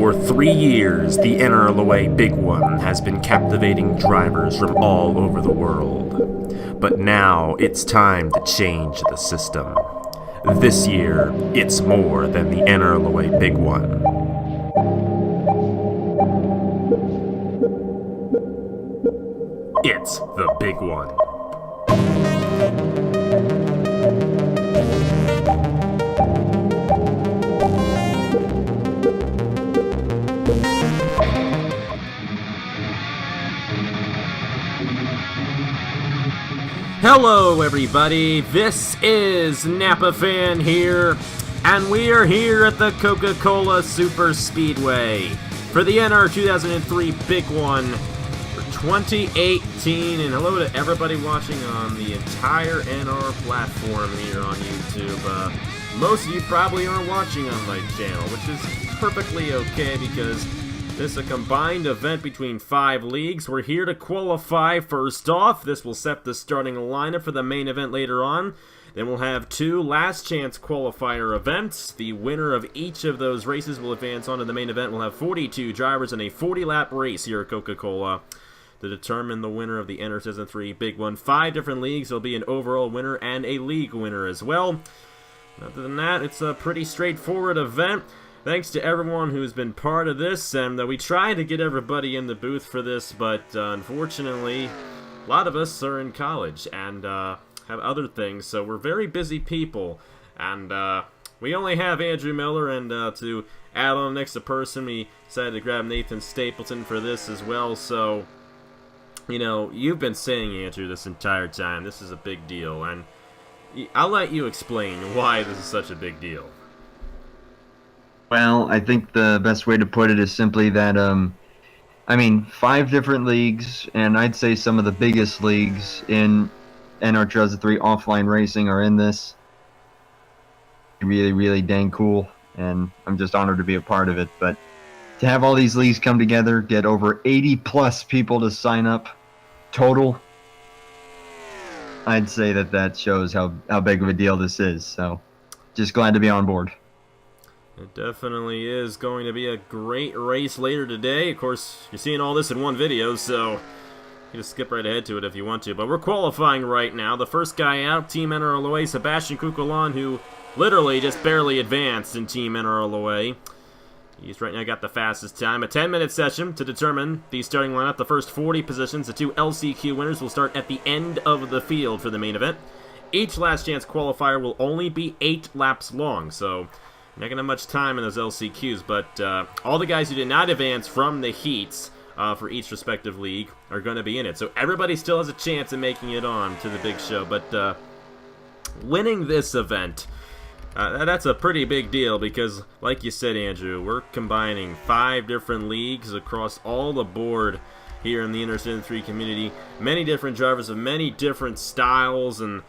For 3 years, the NRLOA Big One has been captivating drivers from all over the world. But now it's time to change the system. This year, it's more than the NRLOA Big One. It's the Big One. Hello everybody, this is Napa Fan here, and we are here at the Coca-Cola Super Speedway for the NR2003 Big One for 2018, and hello to everybody watching on the entire NR platform here on YouTube. Most of you probably aren't watching on my channel, which is perfectly okay because this is a combined event between 5 leagues. We're here to qualify first off. This will set the starting lineup for the main event later on. Then we'll have 2 last chance qualifier events. The winner of each of those races will advance on to the main event. We'll have 42 drivers in a 40-lap race here at Coca-Cola to determine the winner of the NR2003 Big One. 5 different leagues. There'll be an overall winner and a league winner as well. Other than that, it's a pretty straightforward event. Thanks to everyone who's been part of this, and we tried to get everybody in the booth for this, but unfortunately, a lot of us are in college and have other things, so we're very busy people, and we only have Andrew Miller, and to add on next person, we decided to grab Nathan Stapleton for this as well, so, you know, you've been saying, Andrew, this entire time, this is a big deal, and I'll let you explain why this is such a big deal. Well, I think the best way to put it is simply that, 5 different leagues, and I'd say some of the biggest leagues in NR2003 offline racing are in this. Really, really dang cool, and I'm just honored to be a part of it. But to have all these leagues come together, get over 80+ people to sign up total, I'd say that shows how big of a deal this is. So, just glad to be on board. It definitely is going to be a great race later today. Of course, you're seeing all this in one video, so you can just skip right ahead to it if you want to. But we're qualifying right now. The first guy out, Team NRLOA, Sebastian Cuculon, who literally just barely advanced in Team NRLOA. He's right now got the fastest time. A 10-minute session to determine the starting lineup. The first 40 positions, the 2 LCQ winners will start at the end of the field for the main event. Each last chance qualifier will only be 8 laps long, so not going to have much time in those LCQs, but all the guys who did not advance from the heats for each respective league are going to be in it. So everybody still has a chance of making it on to the big show, but winning this event, that's a pretty big deal because, like you said, Andrew, we're combining 5 different leagues across all the board here in the NR2003 community. Many different drivers of many different styles and,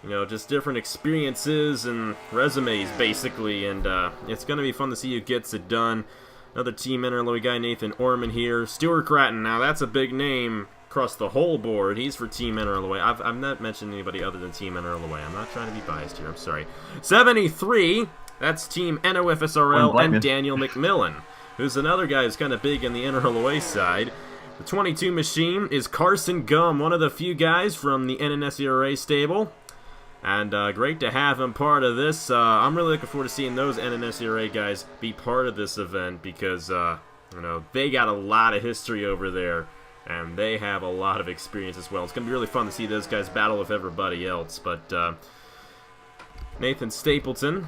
you know, just different experiences and resumes, basically, and it's going to be fun to see who gets it done. Another Team NRLOA guy, Nathan Orman here. Stuart Gratton, now that's a big name across the whole board. He's for Team NRLOA. I've not mentioned anybody other than Team NRLOA. I'm not trying to be biased here, I'm sorry. 73, that's Team NOFSRL and Daniel McMillan, who's another guy who's kind of big in the NRLOA side. The 22 machine is Carson Gum, one of the few guys from the NNSCRA stable. And great to have him part of this. I'm really looking forward to seeing those NNSCRA guys be part of this event because, you know, they got a lot of history over there, and they have a lot of experience as well. It's going to be really fun to see those guys battle with everybody else. But Nathan Stapleton,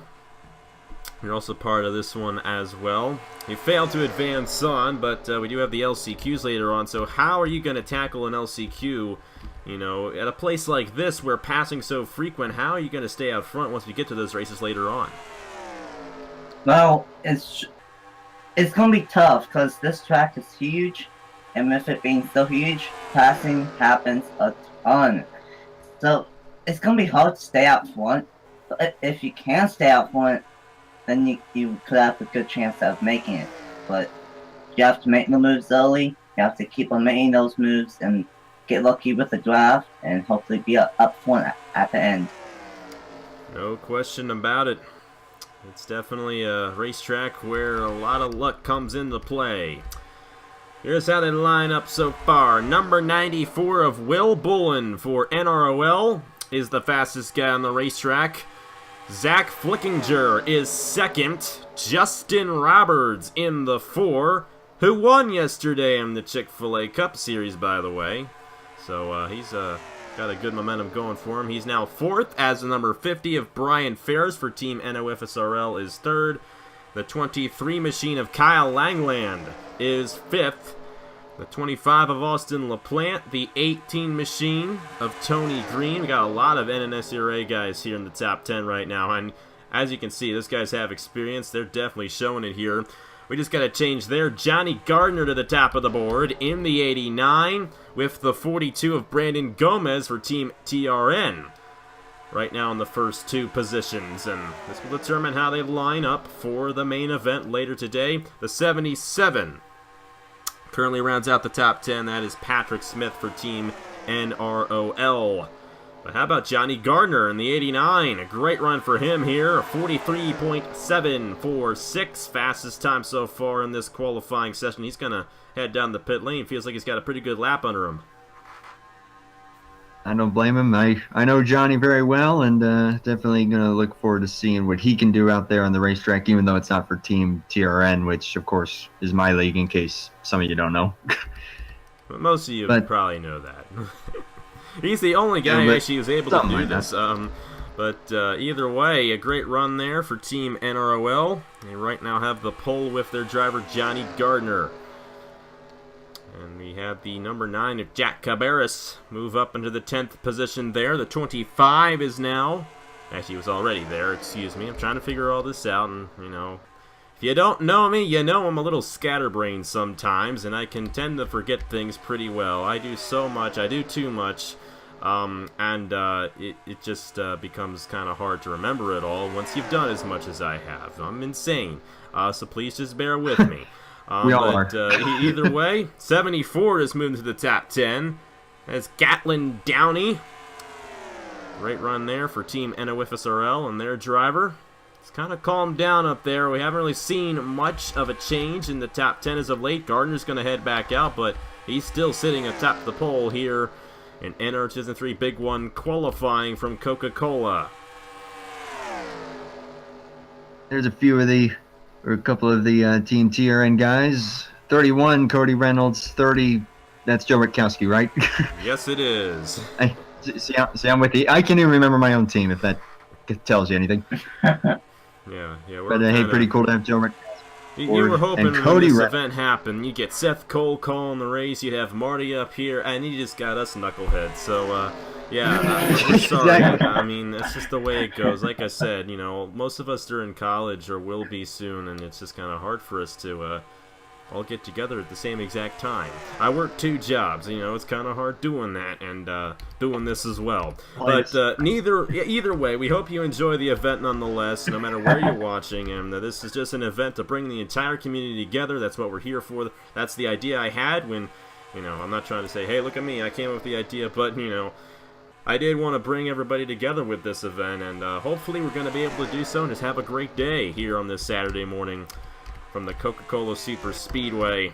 you're also part of this one as well. You failed to advance on, but we do have the LCQs later on. So how are you going to tackle an LCQ? You know, at a place like this where passing's so frequent, how are you going to stay out front once we get to those races later on? Well, it's going to be tough because this track is huge, and with it being so huge, passing happens a ton. So it's going to be hard to stay out front, but if you can stay out front, then you could have a good chance of making it. But you have to make the moves early, you have to keep on making those moves, and get lucky with the draft, and hopefully be up front at the end. No question about it. It's definitely a racetrack where a lot of luck comes into play. Here's how they line up so far. Number 94 of Will Bullen for NROL is the fastest guy on the racetrack. Zach Flickinger is second. Justin Roberts in the 4, who won yesterday in the Chick-fil-A Cup Series, by the way. So he's got a good momentum going for him. He's now 4th, as the number 50 of Brian Ferris for Team NOFSRL is 3rd. The 23 machine of Kyle Langland is 5th. The 25 of Austin LaPlante, the 18 machine of Tony Green. We got a lot of NNSCRA guys here in the top 10 right now, and as you can see, those guys have experience. They're definitely showing it here. We just got to change there. Johnny Gardner to the top of the board in the 89, with the 42 of Brandon Gomez for Team TRN. Right now in the first 2 positions, and this will determine how they line up for the main event later today. The 77 currently rounds out the top 10. That is Patrick Smith for Team NROL. But how about Johnny Gardner in the 89? A great run for him here. 43.746. Fastest time so far in this qualifying session. He's going to head down the pit lane. Feels like he's got a pretty good lap under him. I don't blame him. I know Johnny very well, and definitely going to look forward to seeing what he can do out there on the racetrack, even though it's not for Team TRN, which, of course, is my league, in case some of you don't know. But most of you probably know that. He's the only guy who actually was able to do this. But either way, a great run there for Team NROL. They right now have the pole with their driver, Johnny Gardner. And we have the number 9 of Jack Cabarrus move up into the 10th position there. The 25 is now... Actually, he was already there, excuse me. I'm trying to figure all this out, and, you know... If you don't know me, you know I'm a little scatterbrained sometimes, and I can tend to forget things pretty well. I do so much, I do too much, it just becomes kind of hard to remember it all once you've done as much as I have. I'm insane, so please just bear with me. We all are. Either way, 74 is moving to the top 10. That's Gatlin Downey. Great run there for Team NOFSRL and their driver. It's kind of calmed down up there. We haven't really seen much of a change in the top 10 as of late. Gardner's going to head back out, but he's still sitting atop the pole here in NR2003 Big One qualifying from Coca-Cola. There's a couple of the Team TRN guys. 31, Cody Reynolds. 30, that's Joe Rutkowski, right? Yes, it is. See, I'm with you. I can't even remember my own team, if that tells you anything. Yeah. But hey, pretty cool to have Joe Rutkowski. You were hoping when this event happened, you get Seth Cole calling the race, you'd have Marty up here, and you just got us knuckleheads. So, we're sorry. Exactly. I mean, that's just the way it goes. Like I said, you know, most of us are in college or will be soon, and it's just kind of hard for us to all get together at the same exact time. I work 2 jobs, you know, it's kind of hard doing that and doing this as well. But either way, we hope you enjoy the event nonetheless, no matter where you're watching, and this is just an event to bring the entire community together. That's what we're here for. That's the idea I had when, you know, I'm not trying to say, hey, look at me, I came up with the idea, but, you know, I did want to bring everybody together with this event, and hopefully we're going to be able to do so and just have a great day here on this Saturday morning from the Coca-Cola Super Speedway.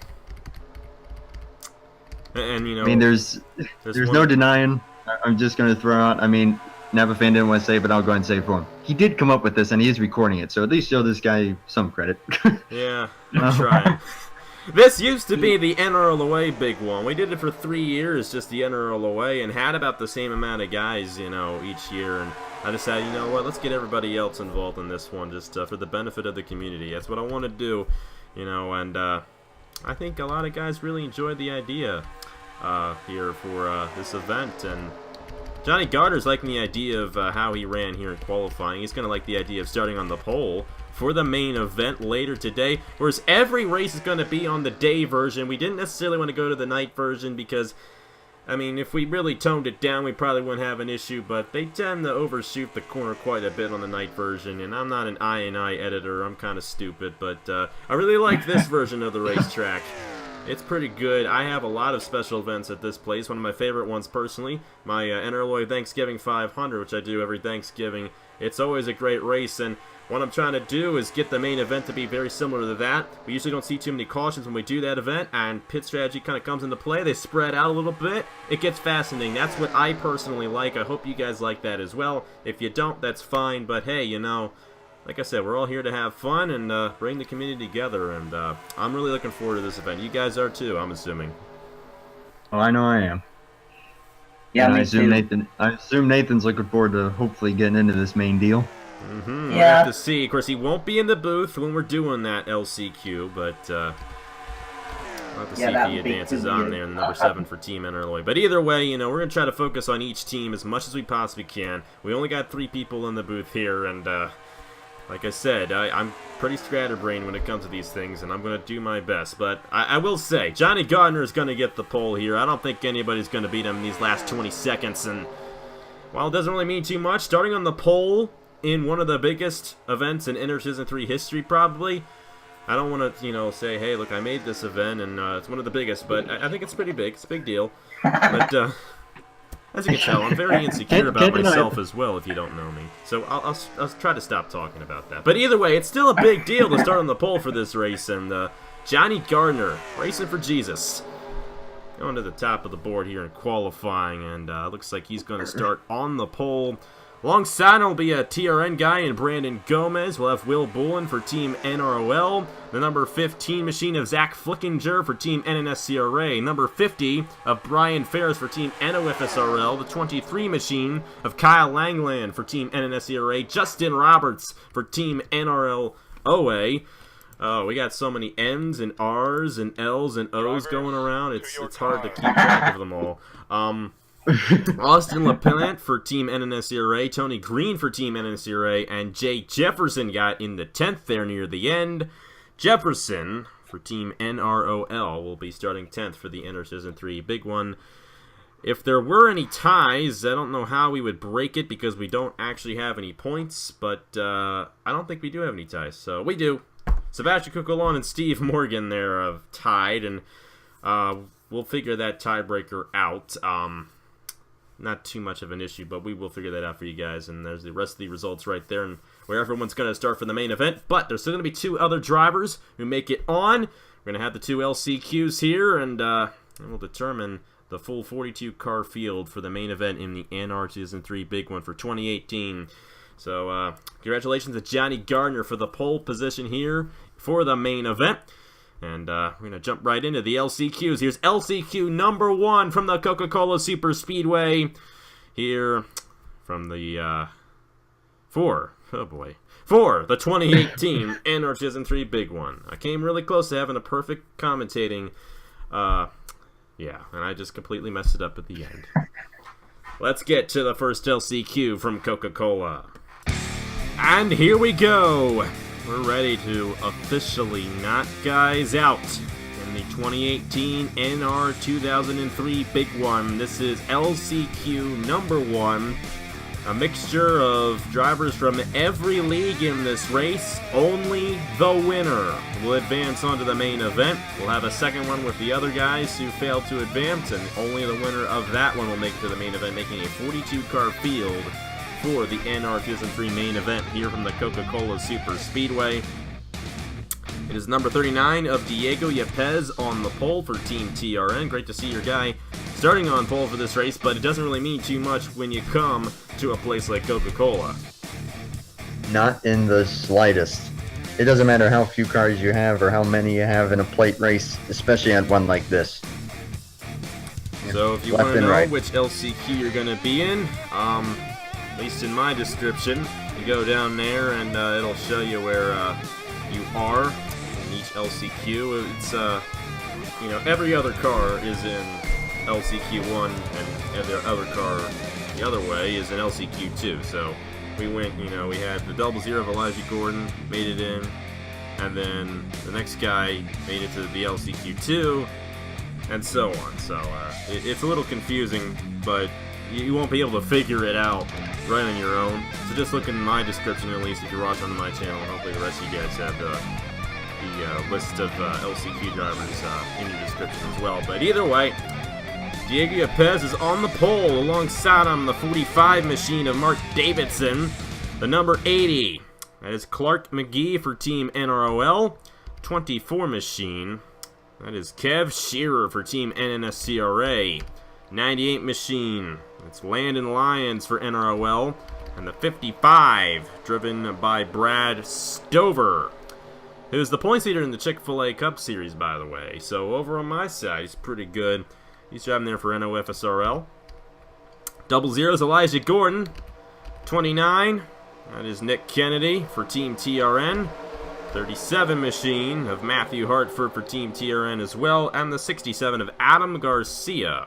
And, you know... I mean, there's no denying. I'm just going to throw out, I mean, Napa fan didn't want to say it, but I'll go ahead and say it for him. He did come up with this, and he is recording it, so at least show this guy some credit. Yeah, I'm trying. This used to be the NRLOA Big One. We did it for 3 years, just the NRLOA, and had about the same amount of guys, you know, each year. And I decided, you know what, let's get everybody else involved in this one, just for the benefit of the community. That's what I want to do, you know, and I think a lot of guys really enjoyed the idea here for this event. And Johnny Gardner's liking the idea of how he ran here in qualifying. He's going to like the idea of starting on the pole for the main event later today, whereas every race is going to be on the day version. We didn't necessarily want to go to the night version because, I mean, if we really toned it down, we probably wouldn't have an issue, but they tend to overshoot the corner quite a bit on the night version, and I'm not an I&I editor, I'm kind of stupid, but I really like this version of the racetrack. It's pretty good. I have a lot of special events at this place. One of my favorite ones, personally, my NRLOA Thanksgiving 500, which I do every Thanksgiving. It's always a great race, and what I'm trying to do is get the main event to be very similar to that. We usually don't see too many cautions when we do that event, and pit strategy kind of comes into play. They spread out a little bit. It gets fascinating. That's what I personally like. I hope you guys like that as well. If you don't, that's fine, but hey, you know, like I said, we're all here to have fun and bring the community together, and I'm really looking forward to this event. You guys are too, I'm assuming. Oh, I know I am. Yeah, and me I too. assume Nathan's looking forward to hopefully getting into this main deal. We'll Yeah. have to see. Of course, he won't be in the booth when we're doing that LCQ, but we'll have to see if that he would be advances too on weird. there in the number 7 for Team NRLOA. But either way, you know, we're going to try to focus on each team as much as we possibly can. We only got 3 people in the booth here, and like I said, I'm pretty scatterbrained when it comes to these things, and I'm going to do my best. But I will say, Johnny Gardner is going to get the pole here. I don't think anybody's going to beat him in these last 20 seconds, and while it doesn't really mean too much, starting on the pole in one of the biggest events in NR2003 history, probably. I don't want to, you know, say, hey, look, I made this event, and it's one of the biggest, but I think it's pretty big. It's a big deal. But as you can tell, I'm very insecure about myself as well, if you don't know me. So I'll try to stop talking about that. But either way, it's still a big deal to start on the pole for this race, and Johnny Gardner, racing for Jesus. Going to the top of the board here in qualifying, and looks like he's going to start on the pole. Alongside him will be a TRN guy in Brandon Gomez. We'll have Will Bullen for Team NROL. The number 15 machine of Zach Flickinger for Team NNSCRA. Number 50 of Brian Ferris for Team NOFSRL. The 23 machine of Kyle Langland for Team NNSCRA. Justin Roberts for Team NRLOA. Oh, we got so many N's and R's and L's and O's going around. It's hard to keep track of them all. Austin LaPlante for Team NNSCRA, Tony Green for Team NNSCRA, and Jay Jefferson got in the 10th there near the end. Jefferson for Team NROL will be starting 10th for the NR2003 Big One. If there were any ties, I don't know how we would break it because we don't actually have any points, but I don't think we do have any ties. So we do. Sebastian Cucolon and Steve Morgan there have tied, and we'll figure that tiebreaker out. Not too much of an issue, but we will figure that out for you guys. And there's the rest of the results right there and where everyone's going to start for the main event. But there's still going to be 2 other drivers who make it on. We're going to have the 2 LCQs here, and we'll determine the full 42-car field for the main event in the NR2003 Big One for 2018. So congratulations to Johnny Gardner for the pole position here for the main event. And we're going to jump right into the LCQs. Here's LCQ number 1 from the Coca-Cola Super Speedway. Here from the for the 2018 NR2003 Big One. I came really close to having a perfect commentating. Yeah, and I just completely messed it up at the end. Let's get to the first LCQ from Coca-Cola. And here we go. We're ready to officially knock guys out in the 2018 NR2003 Big One. This is LCQ number 1. A mixture of drivers from every league in this race. Only the winner will advance onto the main event. We'll have a second one with the other guys who failed to advance, and only the winner of that one will make it to the main event, making a 42-car field for the NR2003 main event here from the Coca-Cola Super Speedway. It is number 39 of Diego Yepez on the pole for Team TRN. Great to see your guy starting on pole for this race, but it doesn't really mean too much when you come to a place like Coca-Cola. Not in the slightest. It doesn't matter how few cars you have or how many you have in a plate race, especially at one like this. So if you want to know which LCQ you're going to be in, at least in my description, you go down there and it'll show you where you are in each LCQ. It's, you know, every other car is in LCQ1 and every other car the other way is in LCQ2. So we went, you know, we had the 00 of Elijah Gordon made it in, and then the next guy made it to the LCQ2, and so on. So it's a little confusing, but you won't be able to figure it out right on your own. So just look in my description, at least, if you're watching on my channel. Hopefully the rest of you guys have the list of LCQ drivers in your description as well. But either way, Diego Yepez is on the pole. Alongside him, the 45 machine of Mark Davidson. The number 80 That is Clark McGee for Team NROL. 24 machine. That is Kev Shearer for Team NNSCRA. 98 machine. It's Landon Lyons for NROL. And the 55, driven by Brad Stover, who's the points leader in the Chick-fil-A Cup Series, by the way. So over on my side, he's pretty good. He's driving there for NOFSRL. 00 is Elijah Gordon. 29, that is Nick Kennedy for Team TRN. 37 machine of Matthew Hartford for Team TRN as well. And the 67 of Adam Garcia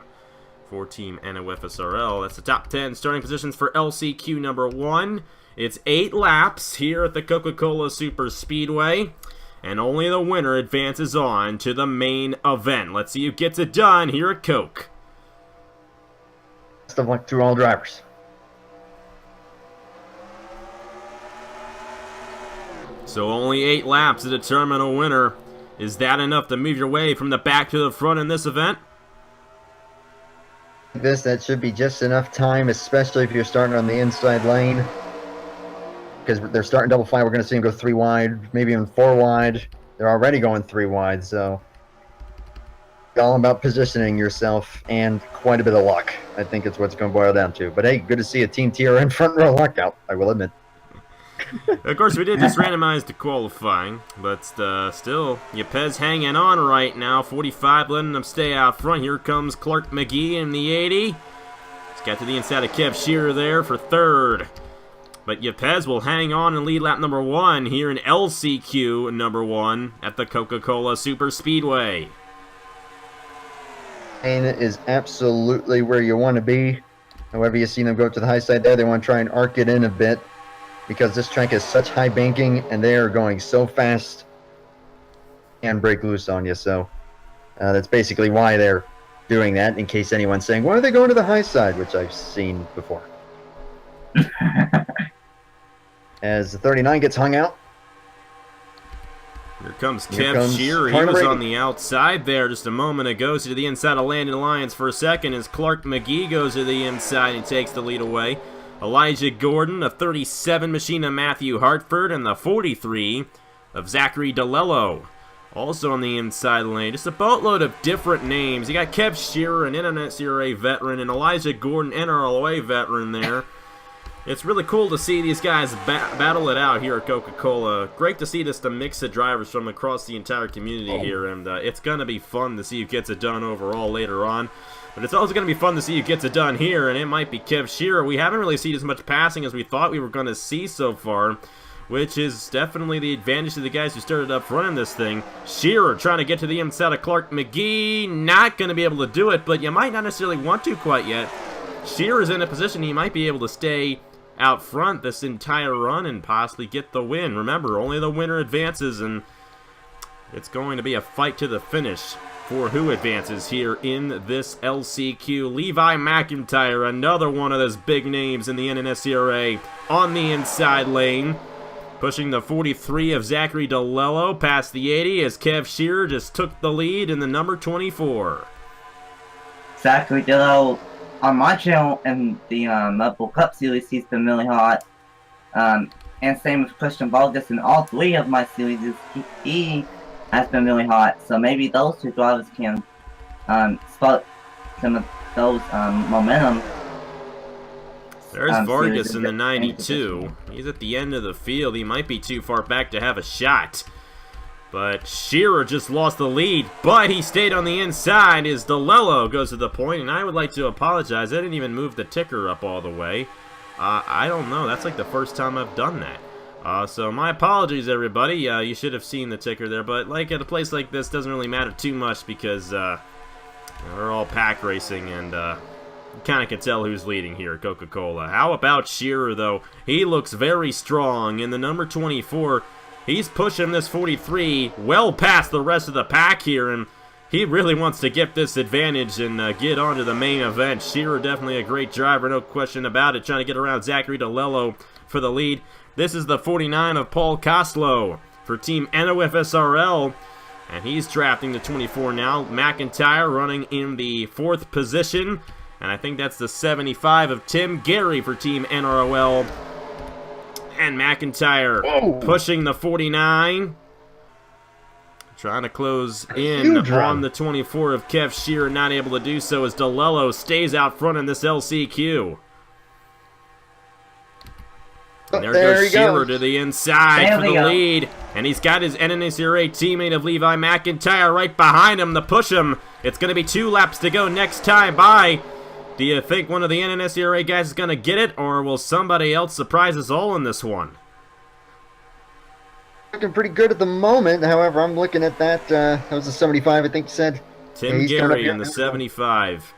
for Team NOFSRL. That's the top 10 starting positions for LCQ number 1. It's 8 laps here at the Coca-Cola Super Speedway, and only the winner advances on to the main event. Let's see who gets it done here at Coke. Best of luck to all drivers. So only 8 laps to determine a winner. Is that enough to move your way from the back to the front in this event? That should be just enough time, especially if you're starting on the inside lane, because they're starting double file. We're going to see them go 3 wide, maybe even 4 wide. They're already going 3 wide, so it's all about positioning yourself and quite a bit of luck. I think it's what's going to boil down to. But hey, good to see a Team TRN front row lockout, I will admit. Of course, we did just randomize to qualifying, but still, Yepez hanging on right now. 45, letting them stay out front. Here comes Clark McGee in the 80. He's got to the inside of Kev Shearer there for 3rd. But Yepez will hang on and lead lap number 1 here in LCQ number 1 at the Coca-Cola Super Speedway. And it is absolutely where you want to be. However, you see them go to the high side there. They want to try and arc it in a bit, because this track has such high banking and they are going so fast and break loose on you. So that's basically why they're doing that, in case anyone's saying, why are they going to the high side, which I've seen before. As the 39 gets hung out. Here comes Kev Shearer. He was on the outside there just a moment ago. So to the inside of Landon Lyons for a second as Clark McGee goes to the inside and takes the lead away. Elijah Gordon, a 37 machine of Matthew Hartford, and the 43 of Zachary DiLello. Also on the inside lane, just a boatload of different names. You got Kev Shearer, an NNSCRA veteran, and Elijah Gordon, NRLOA veteran there. It's really cool to see these guys battle it out here at Coca-Cola. Great to see just a mix of drivers from across the entire community here, and it's going to be fun to see who gets it done overall later on. But it's also going to be fun to see who gets it done here, and it might be Kev Shearer. We haven't really seen as much passing as we thought we were going to see so far, which is definitely the advantage to the guys who started up front in this thing. Shearer trying to get to the inside of Clark McGee. Not going to be able to do it, but you might not necessarily want to quite yet. Shearer's in a position he might be able to stay out front this entire run and possibly get the win. Remember, only the winner advances, and it's going to be a fight to the finish for who advances here in this LCQ. Levi McIntire, another one of those big names in the NNSCRA, on the inside lane, pushing the 43 of Zachary DiLello past the 80 as Kev Shearer just took the lead in the number 24. Zachary DiLello on my channel in the Multiple Cup Series, he's been really hot. And same with Christian Vargas in all 3 of my series. He has been really hot, so maybe those 2 drivers can spot some of those momentum. There's Vargas in the 92. He's at the end of the field. He might be too far back to have a shot. But Shearer just lost the lead, but he stayed on the inside as DiLello goes to the point, and I would like to apologize. I didn't even move the ticker up all the way. I don't know. That's like the first time I've done that. So my apologies, everybody. You should have seen the ticker there, but like at a place like this, doesn't really matter too much because we're all pack racing, and you kind of can tell who's leading here at Coca-Cola. How about Shearer, though? He looks very strong in the number 24. He's pushing this 43 well past the rest of the pack here, and he really wants to get this advantage and get onto the main event. Shearer definitely a great driver, no question about it, trying to get around Zachary DiLello for the lead. This is the 49 of Paul Coslow for Team NOFSRL, and he's drafting the 24 now. McIntire running in the 4th position, and I think that's the 75 of Tim Gary for Team NROL. And McIntire pushing the 49. Trying to close in on the 24 of Kev Shearer, not able to do so as DiLello stays out front in this LCQ. And there goes Shearer to the inside for the lead. And he's got his NNSCRA teammate of Levi McIntire right behind him to push him. It's going to be 2 laps to go next time by. Do you think one of the NNSCRA guys is going to get it, or will somebody else surprise us all in this one? Looking pretty good at the moment. However, I'm looking at that. That was a 75, I think you said. Tim Gary in the 75.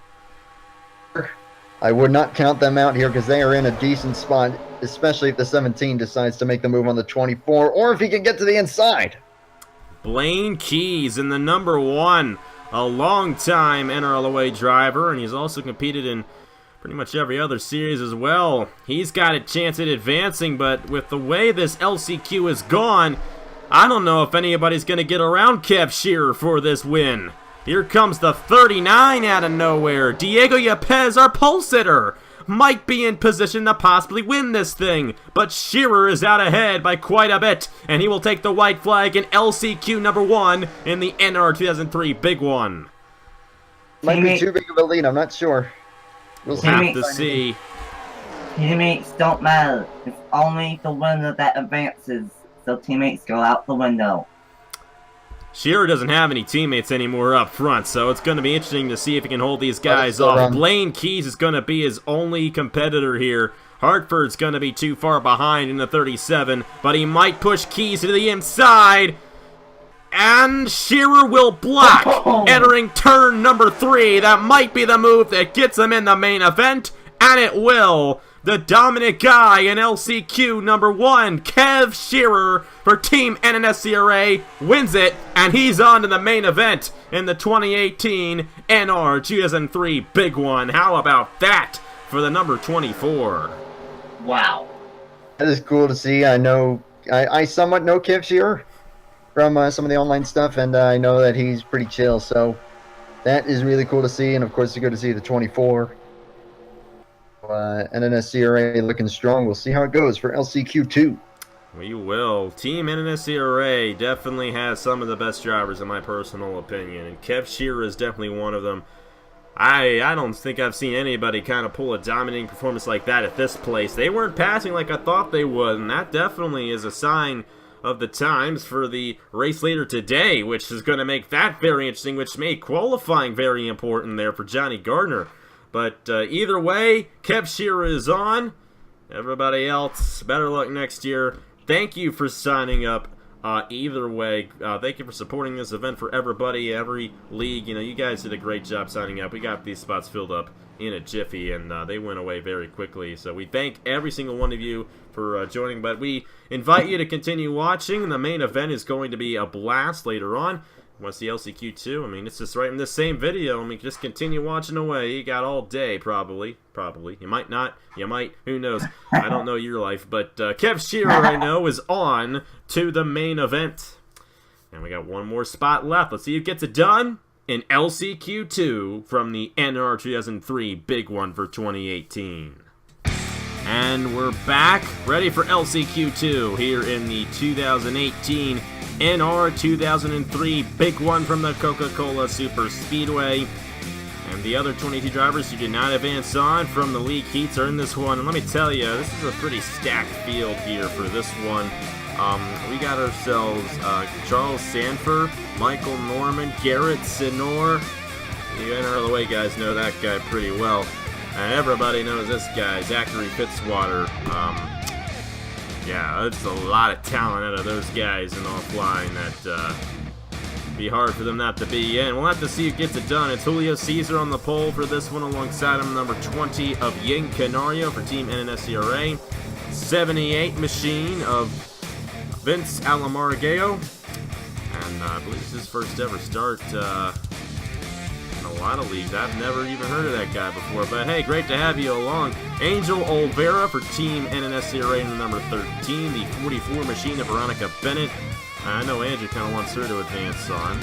I would not count them out here because they are in a decent spot, especially if the 17 decides to make the move on the 24, or if he can get to the inside. Blaine Keys in the number 1, a long-time NRLOA driver, and he's also competed in pretty much every other series as well. He's got a chance at advancing, but with the way this LCQ has gone, I don't know if anybody's going to get around Kev Shearer for this win. Here comes the 39 out of nowhere. Diego Yepez, our pole sitter, might be in position to possibly win this thing, but Shearer is out ahead by quite a bit, and he will take the white flag in LCQ number 1 in the NR2003 Big One. Might be too big of a lead, I'm not sure. We'll have to see. Teammates don't matter. It's only the winner that advances, so teammates go out the window. Shearer doesn't have any teammates anymore up front, so it's going to be interesting to see if he can hold these guys off. Blaine Keys is going to be his only competitor here. Hartford's going to be too far behind in the 37, but he might push Keys to the inside. And Shearer will block, entering turn number 3. That might be the move that gets him in the main event, and it will. The dominant guy in LCQ number 1, Kev Shearer for Team NNSCRA, wins it, and he's on to the main event in the 2018 NR2003 Big One. How about that for the number 24? Wow. That is cool to see. I know, I somewhat know Kev Shearer from some of the online stuff, and I know that he's pretty chill, so that is really cool to see, and of course it's good to see the 24. NNSCRA looking strong. We'll see how it goes for LCQ2. We will. Team NNSCRA definitely has some of the best drivers in my personal opinion, and Kev Shearer is definitely one of them. I don't think I've seen anybody kind of pull a dominating performance like that at this place. They weren't passing like I thought they would, and that definitely is a sign of the times for the race later today, which is going to make that very interesting, which made qualifying very important there for Johnny Gardner. But either way, Kev Shearer is on. Everybody else, better luck next year. Thank you for signing up. Either way, thank you for supporting this event for everybody, every league. You know, you guys did a great job signing up. We got these spots filled up in a jiffy, and they went away very quickly. So we thank every single one of you for joining. But we invite you to continue watching. The main event is going to be a blast later on. What's the LCQ2? I mean, it's just right in this same video. I mean, just continue watching away. You got all day, probably. You might not. You might. Who knows? I don't know your life. But Kev Shearer, I know, is on to the main event. And we got one more spot left. Let's see who gets it done in LCQ2 from the NR2003 Big One for 2018. And we're back, ready for LCQ2 here in the 2018 NR2003 Big One from the Coca-Cola Super Speedway. And the other 22 drivers who did not advance on from the league heats are in this one. And let me tell you, this is a pretty stacked field here for this one. We got ourselves Charles Sanford, Michael Norman, Garrett Sinor. The NRLOA guys know that guy pretty well. And everybody knows this guy, Zachary Fitzwater. Yeah, it's a lot of talent out of those guys in offline that be hard for them not to be in. We'll have to see who gets it done. It's Julio Cesar on the pole for this one, alongside him number 20 of Ying Canario for Team NNSCRA. 78 machine of Vince Alamargao. And I believe it's his first ever start in a lot of leagues. I've never even heard of that guy before. But hey, great to have you along. Angel Olvera for Team NNSCRA in the number 13. The 44 machine of Veronica Bennett. I know Andrew kind of wants her to advance on.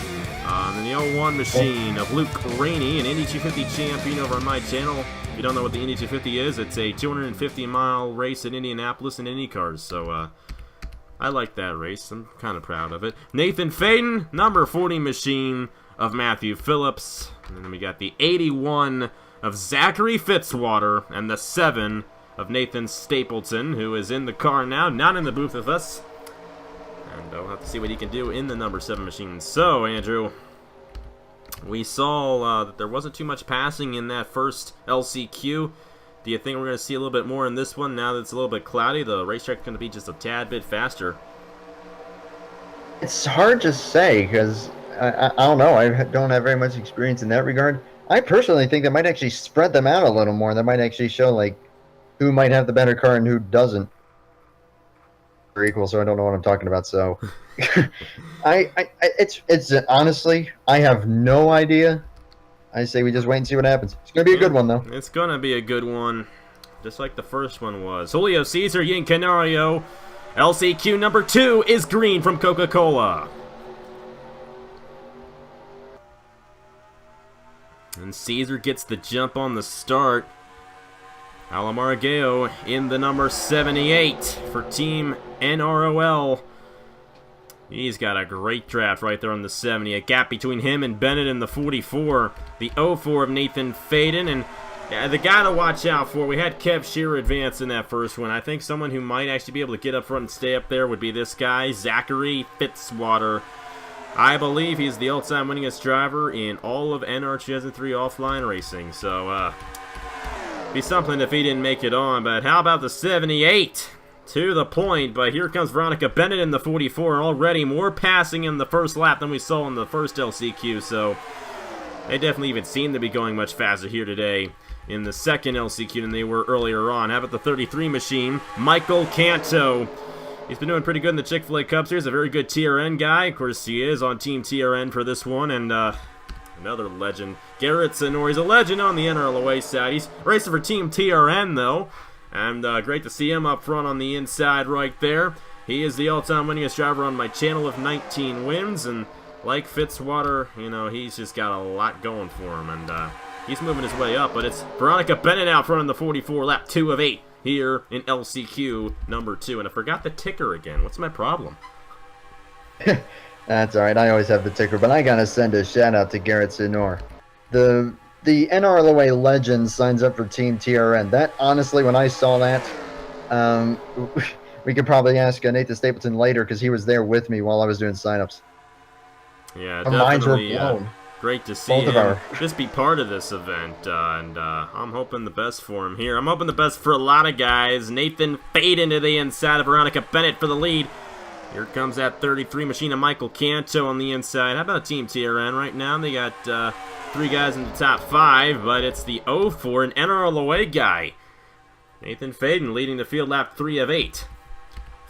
And the 01 machine of Luke Rainey, an Indy 250 champion over on my channel. If you don't know what the Indy 250 is, it's a 250-mile race in Indianapolis in Indy cars. So I like that race. I'm kind of proud of it. Nathan Faden, number 40 machine of Matthew Phillips. And then we got the 81 of Zachary Fitzwater and the 7 of Nathan Stapleton, who is in the car now, not in the booth with us. And we'll have to see what he can do in the number 7 machine. So, Andrew, we saw that there wasn't too much passing in that first LCQ. Do you think we're going to see a little bit more in this one now that it's a little bit cloudy? The racetrack's going to be just a tad bit faster. It's hard to say because I don't know. I don't have very much experience in that regard. I personally think they might actually spread them out a little more. That might actually show like who might have the better car and who doesn't. They're equal, so I don't know what I'm talking about. So, it's honestly, I have no idea. I say we just wait and see what happens. It's gonna be a good one though. It's gonna be a good one, just like the first one was. Julio Cesar Yin Canario, LCQ number 2 is green from Coca-Cola. And Cesar gets the jump on the start. Alamargeo in the number 78 for Team NROL. He's got a great draft right there on the 70. A gap between him and Bennett in the 44. The 04 of Nathan Faden. And the guy to watch out for, we had Kev Shearer advance in that first one. I think someone who might actually be able to get up front and stay up there would be this guy, Zachary Fitzwater. I believe he's the all-time winningest driver in all of NR2003 offline racing. So, be something if he didn't make it on. But how about the 78? To the point, but here comes Veronica Bennett in the 44. Already more passing in the first lap than we saw in the first LCQ. So, they definitely even seem to be going much faster here today in the second LCQ than they were earlier on. How about the 33 machine? Michael Canto. He's been doing pretty good in the Chick-fil-A Cup Series. A very good TRN guy. Of course, he is on Team TRN for this one. And another legend, Garrett Sonor. He's a legend on the NRLOA side. He's racing for Team TRN, though. And great to see him up front on the inside right there. He is the all-time winningest driver on my channel with 19 wins. And like Fitzwater, you know, he's just got a lot going for him. And he's moving his way up. But it's Veronica Bennett out front in the 44, lap 2 of 8. Here in LCQ number 2. And I forgot the ticker again. What's my problem? That's alright. I always have the ticker. But I gotta send a shout out to Garrett Sonor. The NRLOA legend signs up for Team TRN. That, honestly, when I saw that, we could probably ask Nathan Stapleton later because he was there with me while I was doing signups. Yeah, our minds were definitely blown. Great to see him just be part of this event, and I'm hoping the best for him here. I'm hoping the best for a lot of guys. Nathan Faden to the inside of Veronica Bennett for the lead. Here comes that 33 machine of Michael Canto on the inside. How about Team TRN right now? They got 3 guys in the top 5, but it's the 04, an NRLOA guy. Nathan Faden leading the field lap 3 of 8.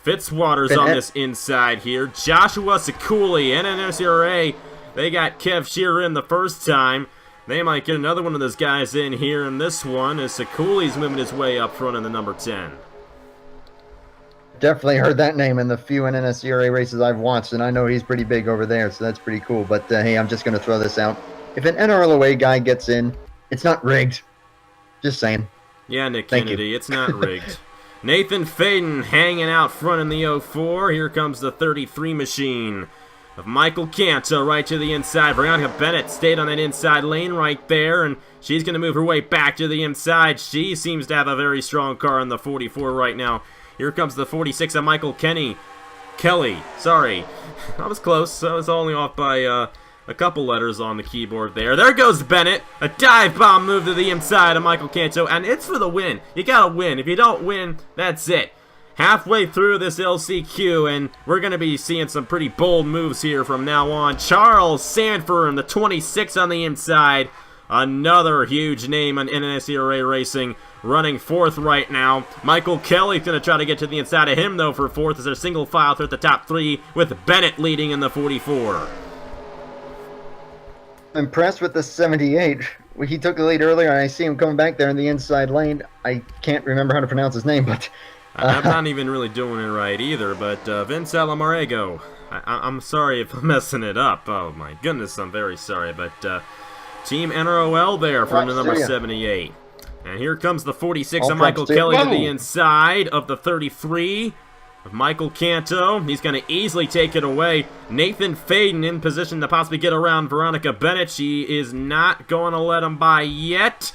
Fitzwater's on this inside here. Joshua Sekuli, NNSCRA. They got Kev Shearer in the first time. They might get another one of those guys in here in this one as Sekuli's moving his way up front in the number 10. Definitely heard that name in the few NNSCRA races I've watched, and I know he's pretty big over there, so that's pretty cool. But hey, I'm just going to throw this out. If an NRLOA guy gets in, it's not rigged. Just saying. Yeah, Nick Kennedy, it's not rigged. Nathan Faden hanging out front in the 04. Here comes the 33 machine of Michael Canto right to the inside. Veronica Bennett stayed on that inside lane right there, and she's going to move her way back to the inside. She seems to have a very strong car in the 44 right now. Here comes the 46 of Michael Kelly, sorry. I was close. I was only off by a couple letters on the keyboard there. There goes Bennett. A dive bomb move to the inside of Michael Canto, and it's for the win. You got to win. If you don't win, that's it. Halfway through this LCQ, and we're going to be seeing some pretty bold moves here from now on. Charles Sanford, the 26 on the inside. Another huge name on NNSCRA Racing, running 4th right now. Michael Kelly's going to try to get to the inside of him, though, for 4th as they're single file through the top 3, with Bennett leading in the 44. Impressed with the 78. He took the lead earlier, and I see him coming back there in the inside lane. I can't remember how to pronounce his name, but I'm not even really doing it right either, but Vince Alamarego. I'm sorry if I'm messing it up. Oh my goodness, I'm very sorry, but Team NROL there from the number 78. And here comes the 46 All of Michael tracks Kelly to the whoa. inside of the 33 of Michael Canto. He's going to easily take it away. Nathan Faden in position to possibly get around Veronica Bennett. She is not going to let him by yet.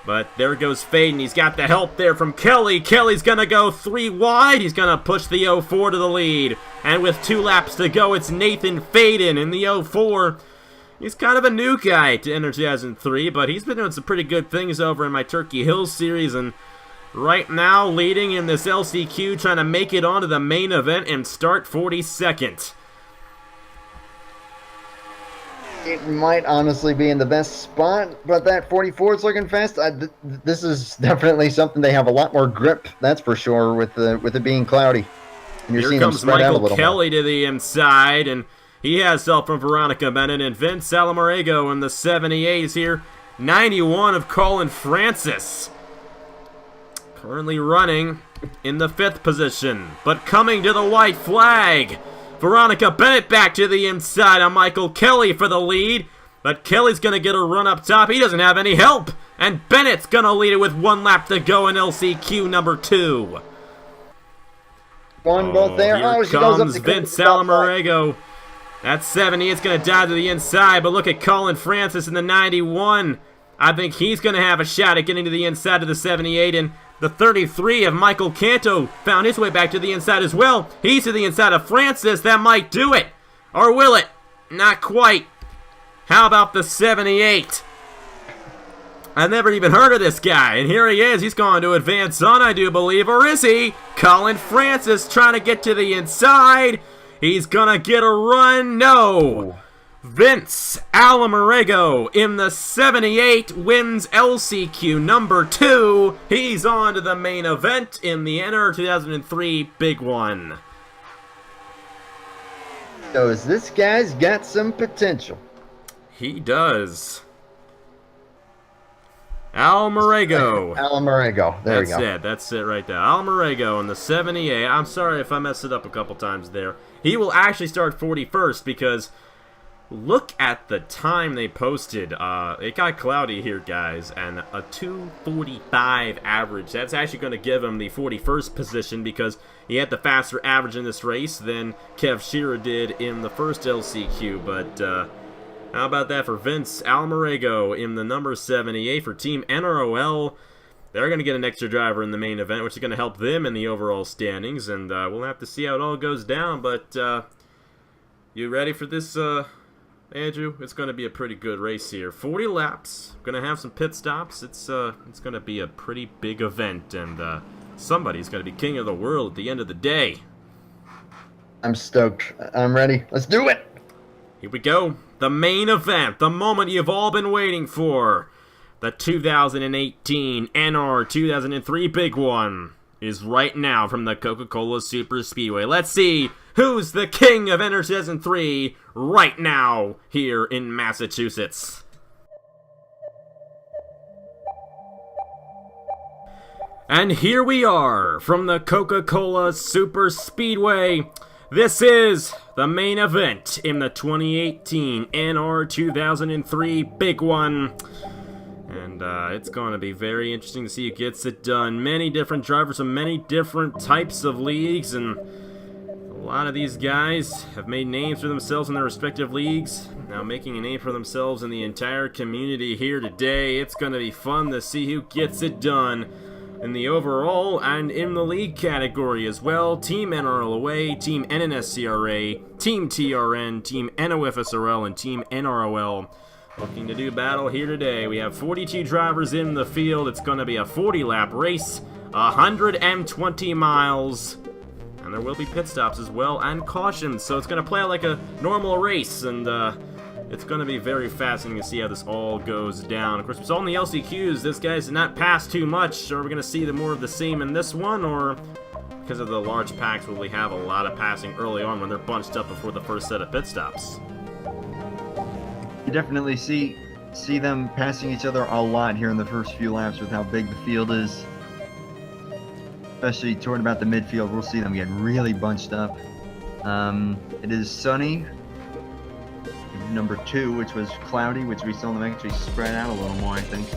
But there goes Faden. He's got the help there from Kelly. Kelly's going to go 3 wide. He's going to push the 04 to the lead. And with 2 laps to go, it's Nathan Faden in the 04. He's kind of a new guy to NR2003, but he's been doing some pretty good things over in my Turkey Hill series, and right now leading in this LCQ, trying to make it onto the main event and start 42nd. It might honestly be in the best spot, but that 44 is looking fast. This is definitely something they have a lot more grip, that's for sure, with it being cloudy. And you're Here seeing them comes spread out a Michael little Kelly to the inside, and he has help from Veronica Bennett, and Vince Salamorego in the 78 is here. 91 of Colin Francis. Currently running in the 5th position, but coming to the white flag. Veronica Bennett back to the inside on Michael Kelly for the lead, but Kelly's going to get a run up top. He doesn't have any help, and Bennett's going to lead it with 1 lap to go in LCQ number 2. One both there. Here She goes up comes to Vince Salamorego. That's 70. It's going to dive to the inside, but look at Colin Francis in the 91. I think he's going to have a shot at getting to the inside of the 78, and the 33 of Michael Canto found his way back to the inside as well. He's to the inside of Francis. That might do it. Or will it? Not quite. How about the 78? I've never even heard of this guy, and here he is. He's going to advance on, I do believe, or is he? Colin Francis trying to get to the inside. He's gonna get a run. No. Vince Salamorego in the 78 wins LCQ number 2. He's on to the main event in the NR2003 Big One. Shows this guy's got some potential. He does. Almarego. Almarego. There we go. That's it right there. Almarego in the 78. I'm sorry if I messed it up a couple times there. He will actually start 41st because look at the time they posted. It got cloudy here, guys, and a 2:45 average. That's actually going to give him the 41st position because he had the faster average in this race than Kev Shearer did in the first LCQ. But how about that for Vince Almarego in the number 78 for Team NROL? They're going to get an extra driver in the main event, which is going to help them in the overall standings, and we'll have to see how it all goes down. But you ready for this, Andrew? It's going to be a pretty good race here. 40 laps. Going to have some pit stops. It's going to be a pretty big event, and somebody's going to be king of the world at the end of the day. I'm stoked. I'm ready. Let's do it. Here we go. The main event, the moment you've all been waiting for. The 2018 NR2003 Big One is right now from the Coca-Cola Super Speedway. Let's see who's the king of NR2003 right now here in Massachusetts. And here we are from the Coca-Cola Super Speedway. This is the main event in the 2018 NR2003 Big One. And it's going to be very interesting to see who gets it done. Many different drivers from many different types of leagues, and a lot of these guys have made names for themselves in their respective leagues. Now making a name for themselves in the entire community here today. It's going to be fun to see who gets it done in the overall and in the league category as well. Team NRLOA, Team NNSCRA, Team TRN, Team NOFSRL, and Team NROL. Looking to do battle here today. We have 42 drivers in the field. It's going to be a 40-lap race, 120 miles, and there will be pit stops as well and cautions. So it's going to play out like a normal race, and it's going to be very fascinating to see how this all goes down. Of course, it's all in the LCQs. This guy's did not pass too much. Are we going to see more of the same in this one, or because of the large packs, will we have a lot of passing early on when they're bunched up before the first set of pit stops? You definitely see them passing each other a lot here in the first few laps with how big the field is. Especially toward about the midfield, we'll see them get really bunched up. It is sunny. Number 2, which was cloudy, which we saw them actually spread out a little more, I think.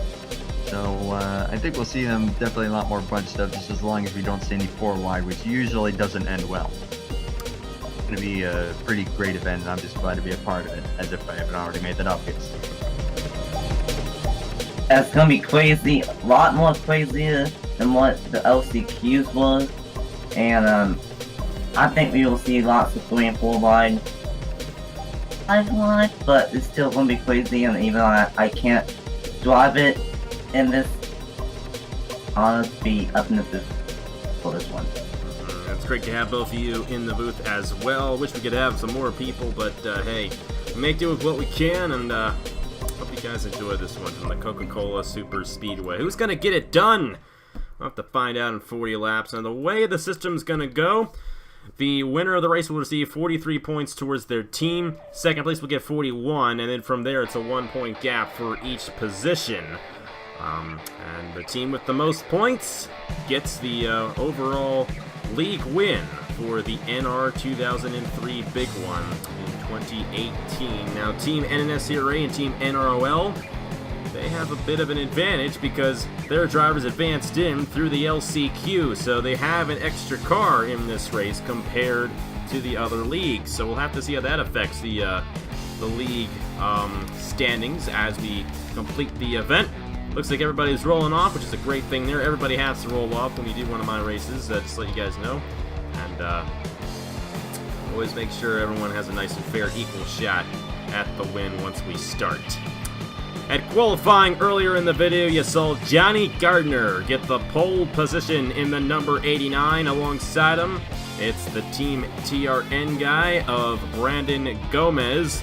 So I think we'll see them definitely a lot more bunched up, just as long as we don't see any 4 wide, which usually doesn't end well. It's going to be a pretty great event, and I'm just glad to be a part of it, as if I haven't already made that obvious. It's gonna be crazy, a lot more crazier than what the LCQs was, and I think we will see lots of 3 and 4 wide, 5 wide, but it's still gonna be crazy, and even though I can't drive it in this, I'll be up in the booth for this one. It's great to have both of you in the booth as well. Wish we could have some more people, but hey, we make do with what we can, and hope you guys enjoy this one from the Coca-Cola Super Speedway. Who's going to get it done? We'll have to find out in 40 laps. And the way the system's going to go, the winner of the race will receive 43 points towards their team. Second place will get 41, and then from there it's a 1-point gap for each position. And the team with the most points gets the overall league win for the NR2003 Big One in 2018. Now, Team NNSCRA and Team NRLOA, they have a bit of an advantage because their drivers advanced in through the LCQ, so they have an extra car in this race compared to the other leagues. So we'll have to see how that affects the league standings as we complete the event. Looks like everybody's rolling off, which is a great thing there. Everybody has to roll off when you do one of my races, just to let you guys know. And always make sure everyone has a nice and fair equal shot at the win once we start. At qualifying earlier in the video, you saw Johnny Gardner get the pole position in the number 89. Alongside him, it's the Team TRN guy of Brandon Gomez.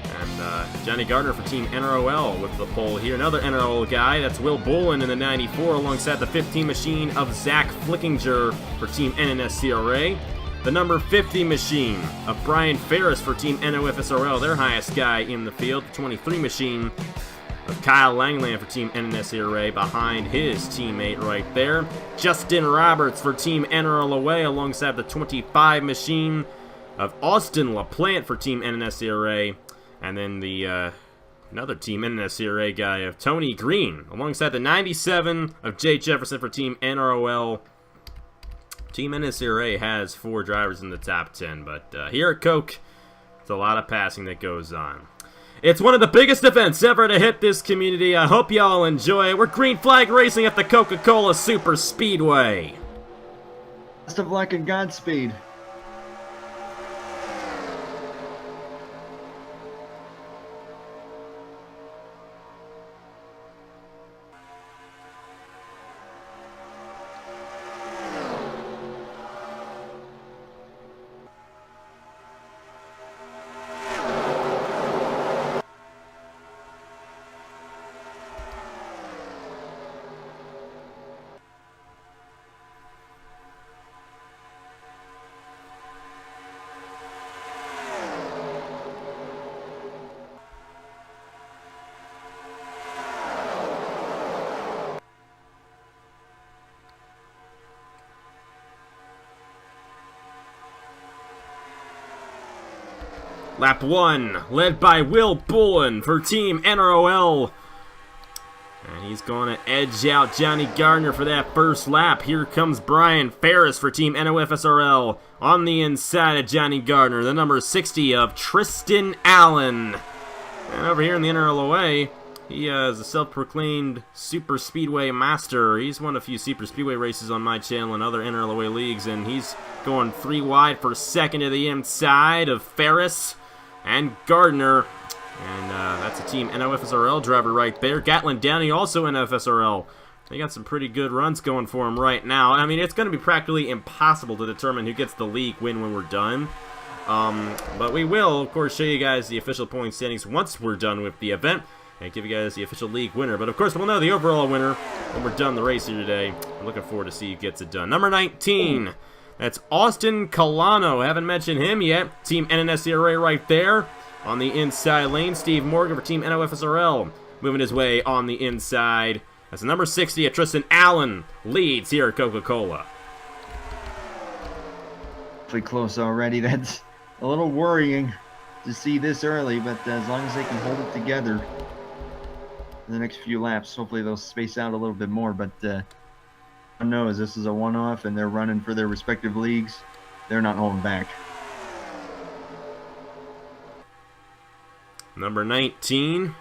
And Johnny Gardner for Team NROL with the pole here. Another NRL guy, that's Will Bolin in the 94, alongside the 15 machine of Zach Flickinger for Team NNSCRA. The number 50 machine of Brian Ferris for Team NOFSRL, their highest guy in the field. The 23 machine of Kyle Langland for Team NNSCRA behind his teammate right there. Justin Roberts for Team NRLOA alongside the 25 machine of Austin LaPlante for Team NNSCRA. And then the another Team NNSCRA guy of Tony Green alongside the 97 of Jay Jefferson for Team NROL. Team NNSCRA has 4 drivers in the top 10, but here at Coke, it's a lot of passing that goes on. It's one of the biggest events ever to hit this community. I hope y'all enjoy it. We're green flag racing at the Coca-Cola Super Speedway. Best of luck and Godspeed. Lap 1, led by Will Bolin for Team NROL. And he's going to edge out Johnny Gardner for that first lap. Here comes Brian Ferris for Team NOFSRL on the inside of Johnny Gardner. The number 60 of Tristan Allen. And over here in the NRLOA, he is a self-proclaimed Super Speedway master. He's won a few Super Speedway races on my channel and other NRLOA leagues, and he's going 3 wide for second to the inside of Ferris and Gardner. And that's a Team NOFSRL driver right there. Gatlin Downey also NOFSRL. They got some pretty good runs going for him right now. I mean, it's going to be practically impossible to determine who gets the league win when we're done. But we will, of course, show you guys the official point standings once we're done with the event and give you guys the official league winner. But, of course, we'll know the overall winner when we're done the race here today. I'm looking forward to see who gets it done. Number 19, that's Austin Colano. Haven't mentioned him yet. Team NNSCRA right there. On the inside lane, Steve Morgan for Team NOFSRL. Moving his way on the inside. That's the number 60 at Tristan Allen. Leads here at Coca-Cola. Pretty close already. That's a little worrying to see this early, but as long as they can hold it together, in the next few laps. Hopefully they'll space out a little bit more, but one knows this is a one-off and they're running for their respective leagues. They're not holding back. Number 19,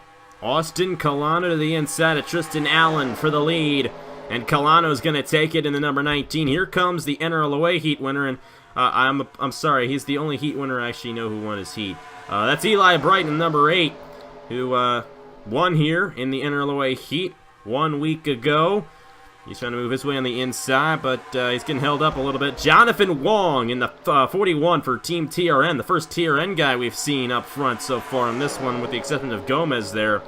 Austin Colano to the inside of Tristan Allen for the lead. And Colano's going to take it in the number 19. Here comes the NRLOA heat winner, and I'm sorry, he's the only heat winner I actually know who won his heat. That's Eli Brighton, number 8, who won here in the NRLOA heat 1 week ago. He's trying to move his way on the inside, but he's getting held up a little bit. Jonathan Wong in the 41 for Team TRN, the first TRN guy we've seen up front so far in this one, with the exception of Gomez there.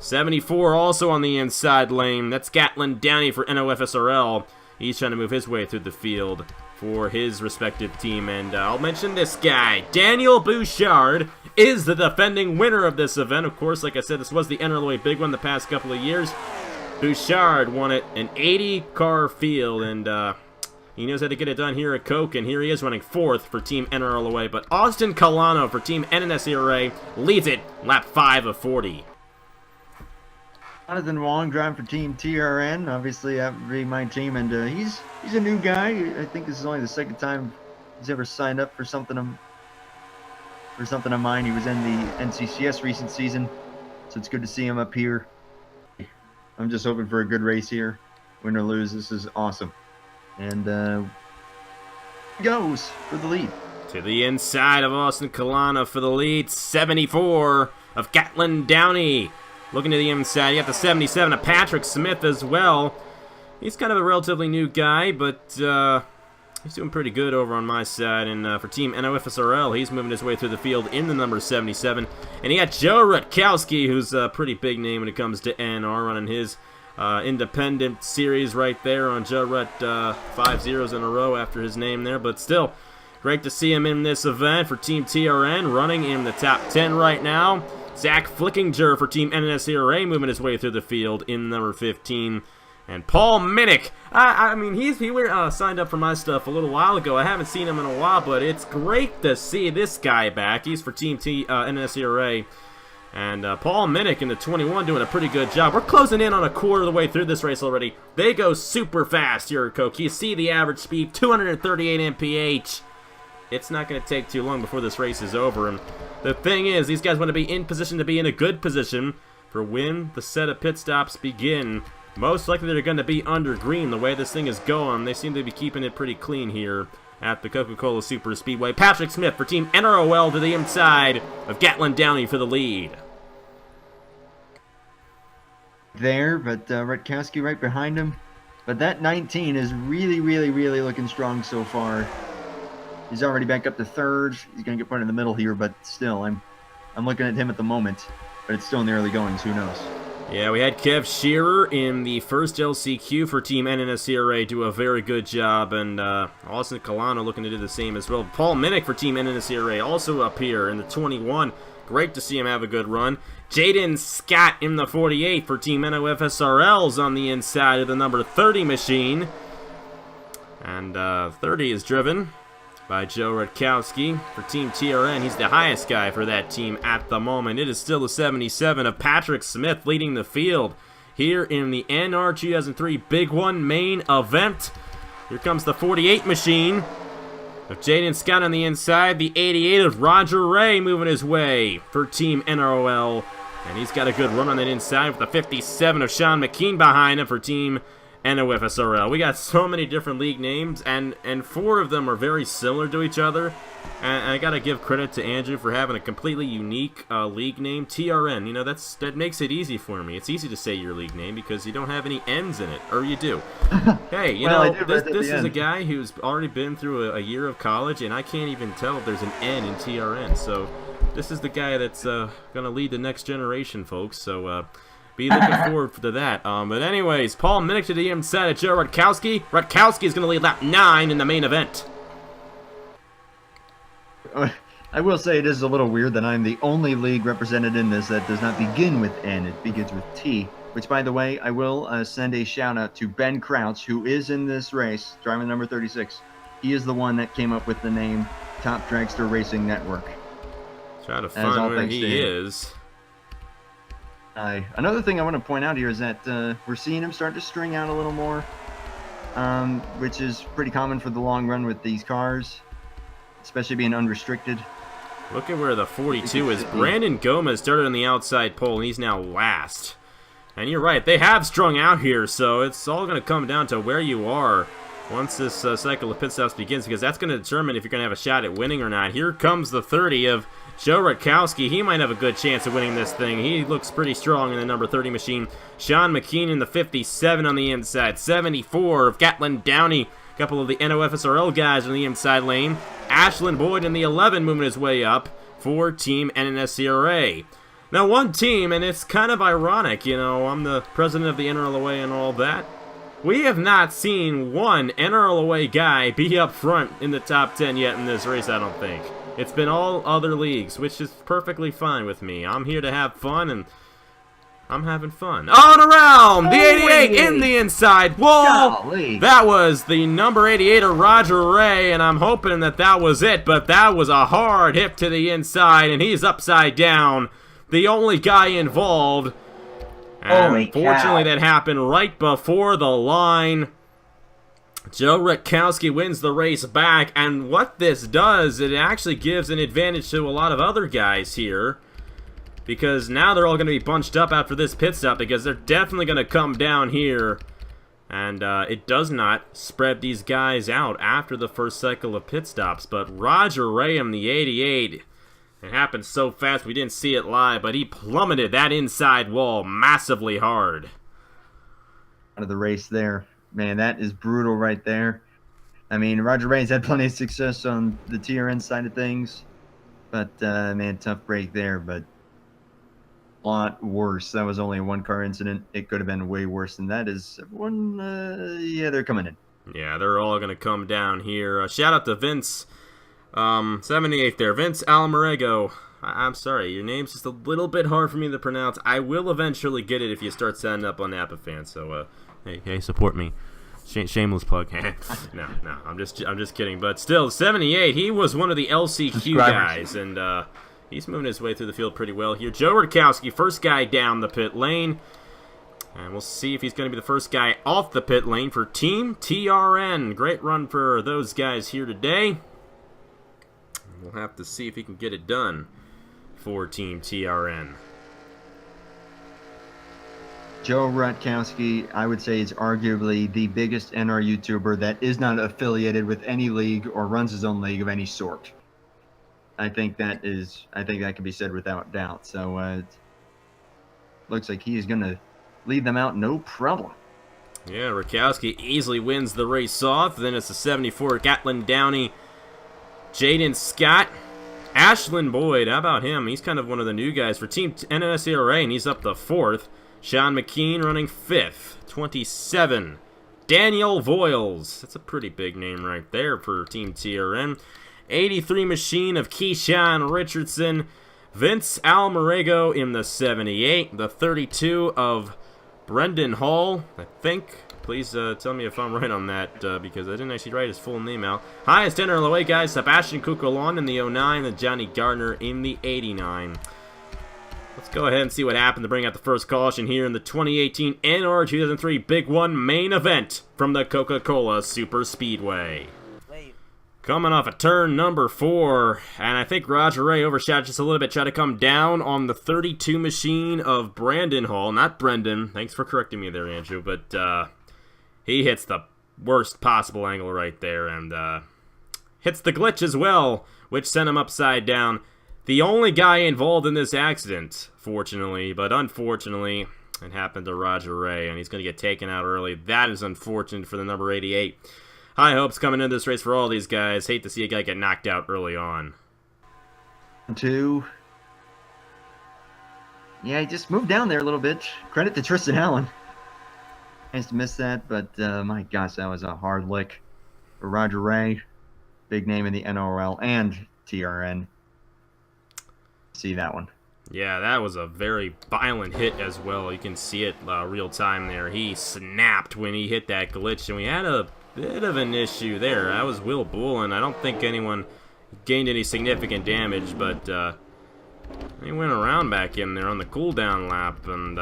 74 also on the inside lane. That's Gatlin Downey for NOFSRL. He's trying to move his way through the field for his respective team. And I'll mention this guy. Daniel Bouchard is the defending winner of this event. Of course, like I said, this was the NRLOA Big One the past couple of years. Bouchard won it, an 80-car field, and he knows how to get it done here at Coke, and here he is running 4th for Team NRLOA. But Austin Colano for Team NNSCRA leads it, lap 5 of 40. Jonathan Wong driving for Team TRN. Obviously, that would be my team, and he's a new guy. I think this is only the second time he's ever signed up for something of mine. He was in the NCCS recent season, so it's good to see him up here. I'm just hoping for a good race here. Win or lose, this is awesome. And he goes for the lead. To the inside of Austin Colano for the lead. 74 of Gatlin Downey. Looking to the inside, you got the 77 of Patrick Smith as well. He's kind of a relatively new guy, but he's doing pretty good over on my side. And for Team NOFSRL, he's moving his way through the field in the number 77. And you got Joe Rutkowski, who's a pretty big name when it comes to NR, running his independent series right there on Joe Rut, 5 zeros in a row after his name there. But still, great to see him in this event for Team TRN, running in the top 10 right now. Zach Flickinger for Team NNSCRA moving his way through the field in number 15. And Paul Minnick, I mean, he signed up for my stuff a little while ago. I haven't seen him in a while, but it's great to see this guy back. He's for Team NNSCRA. And Paul Minnick in the 21 doing a pretty good job. We're closing in on a quarter of the way through this race already. They go super fast here at Coke. You see the average speed, 238 mph. It's not going to take too long before this race is over. And the thing is, these guys want to be in position to be in a good position for when the set of pit stops begin. Most likely they're going to be under green the way this thing is going. They seem to be keeping it pretty clean here at the Coca-Cola Super Speedway. Patrick Smith for Team NROL to the inside of Gatlin Downey for the lead. There, but Rutkowski right behind him. But that 19 is really, really, really looking strong so far. He's already back up to 3rd. He's going to get put in the middle here, but still, I'm looking at him at the moment. But it's still in the early goings. Who knows? Yeah, we had Kev Shearer in the first LCQ for Team NNSCRA do a very good job, and Austin Colano looking to do the same as well. Paul Minnick for Team NNSCRA also up here in the 21. Great to see him have a good run. Jaden Scott in the 48 for Team NOFSRL's on the inside of the number 30 machine. And 30 is driven by Joe Rutkowski for Team TRN. He's the highest guy for that team at the moment. It is still the 77 of Patrick Smith leading the field here in the NR2003 Big One main event. Here comes the 48 machine of Jaden Scott on the inside. The 88 of Roger Ray moving his way for Team NROL. And he's got a good run on that inside with the 57 of Sean McKean behind him for Team NOFSRL. We got so many different league names, and 4 of them are very similar to each other. And I gotta give credit to Andrew for having a completely unique league name, TRN. You know, that makes it easy for me. It's easy to say your league name because you don't have any N's in it, or you do. Hey, you know, this is a guy who's already been through a year of college, and I can't even tell if there's an N in TRN. So this is the guy that's gonna lead the next generation, folks. So be looking forward to that. But anyways, Paul Minnick to the inside of Joe Rutkowski. Rutkowski is going to lead lap 9 in the main event. I will say it is a little weird that I'm the only league represented in this that does not begin with N. It begins with T. Which, by the way, I will send a shout-out to Ben Crouch, who is in this race, driving number 36. He is the one that came up with the name Top Dragster Racing Network. Try to find where he is. Another thing I want to point out here is that we're seeing him start to string out a little more, which is pretty common for the long run with these cars, especially being unrestricted. Look at where the 42 is. Brandon Gomez started on the outside pole, and he's now last. And you're right, they have strung out here, so it's all going to come down to where you are once this cycle of pit stops begins, because that's going to determine if you're going to have a shot at winning or not. Here comes the 30 of Joe Rutkowski. He might have a good chance of winning this thing. He looks pretty strong in the number 30 machine. Sean McKean in the 57 on the inside. 74 of Gatlin Downey. A couple of the NOFSRL guys on the inside lane. Ashland Boyd in the 11 moving his way up for Team NNSCRA. Now, one team, and it's kind of ironic, you know, I'm the president of the NRLOA and all that. We have not seen one NRLOA guy be up front in the top 10 yet in this race, I don't think. It's been all other leagues, which is perfectly fine with me. I'm here to have fun, and I'm having fun. On around! The 88 in the inside wall! Golly. That was the number 88 of Roger Ray, and I'm hoping that that was it, but that was a hard hit to the inside, and he's upside down. The only guy involved. And unfortunately, that happened right before the line. Joe Rutkowski wins the race back, and what this does, it actually gives an advantage to a lot of other guys here, because now they're all going to be bunched up after this pit stop, because they're definitely going to come down here, and it does not spread these guys out after the first cycle of pit stops. But Roger Rayham, the 88, it happened so fast we didn't see it live, but he plummeted that inside wall massively hard. Out of the race there. Man, that is brutal right there. I mean, Roger Ray's had plenty of success on the TRN side of things. But, man, tough break there, but a lot worse. That was only a one-car incident. It could have been way worse than that. Is everyone, yeah, they're coming in. Yeah, they're all going to come down here. Shout out to Vince, 78 there. Vince Almarego. I'm sorry, your name's just a little bit hard for me to pronounce. I will eventually get it if you start signing up on Appafan, so, hey, support me. Shameless plug. No, I'm just kidding. But still, 78, he was one of the LCQ guys, and he's moving his way through the field pretty well here. Joe Rutkowski, first guy down the pit lane. And we'll see if he's going to be the first guy off the pit lane for Team TRN. Great run for those guys here today. We'll have to see if he can get it done for Team TRN. Joe Rutkowski, I would say, is arguably the biggest NR YouTuber that is not affiliated with any league or runs his own league of any sort. I think that can be said without doubt. So it looks like he is going to lead them out no problem. Yeah, Rutkowski easily wins the race off. Then it's the 74 Gatlin Downey, Jaden Scott, Ashland Boyd. How about him? He's kind of one of the new guys for Team NNSCRA, and he's up to 4th. Sean McKean running 5th. 27, Daniel Voiles. That's a pretty big name right there for Team TRN. 83 machine of Keyshawn Richardson. Vince Almarego in the 78. The 32 of Brendan Hall, I think. Please tell me if I'm right on that, because I didn't actually write his full name out. Highest NRLOA guys, Sebastian Cucolon in the 09, and Johnny Gardner in the 89. Let's go ahead and see what happened to bring out the first caution here in the 2018 NR2003 Big One main event from the Coca-Cola Super Speedway. Coming off of turn number 4, and I think Roger Ray overshot just a little bit, tried to come down on the 32 machine of Brandon Hall, not Brendan. Thanks for correcting me there, Andrew, but he hits the worst possible angle right there, and hits the glitch as well, which sent him upside down. The only guy involved in this accident, fortunately, but unfortunately, it happened to Roger Ray, and he's going to get taken out early. That is unfortunate for the number 88. High hopes coming into this race for all these guys. Hate to see a guy get knocked out early on. 2. Yeah, he just moved down there a little bit. Credit to Tristan Allen. Nice to miss that, but my gosh, that was a hard lick for Roger Ray. Big name in the NRL and TRN. See that one. Yeah, that was a very violent hit as well. You can see it real time there. He snapped when he hit that glitch, and we had a bit of an issue there. That was Will Bullen. I don't think anyone gained any significant damage, but He went around back in there on the cooldown lap, and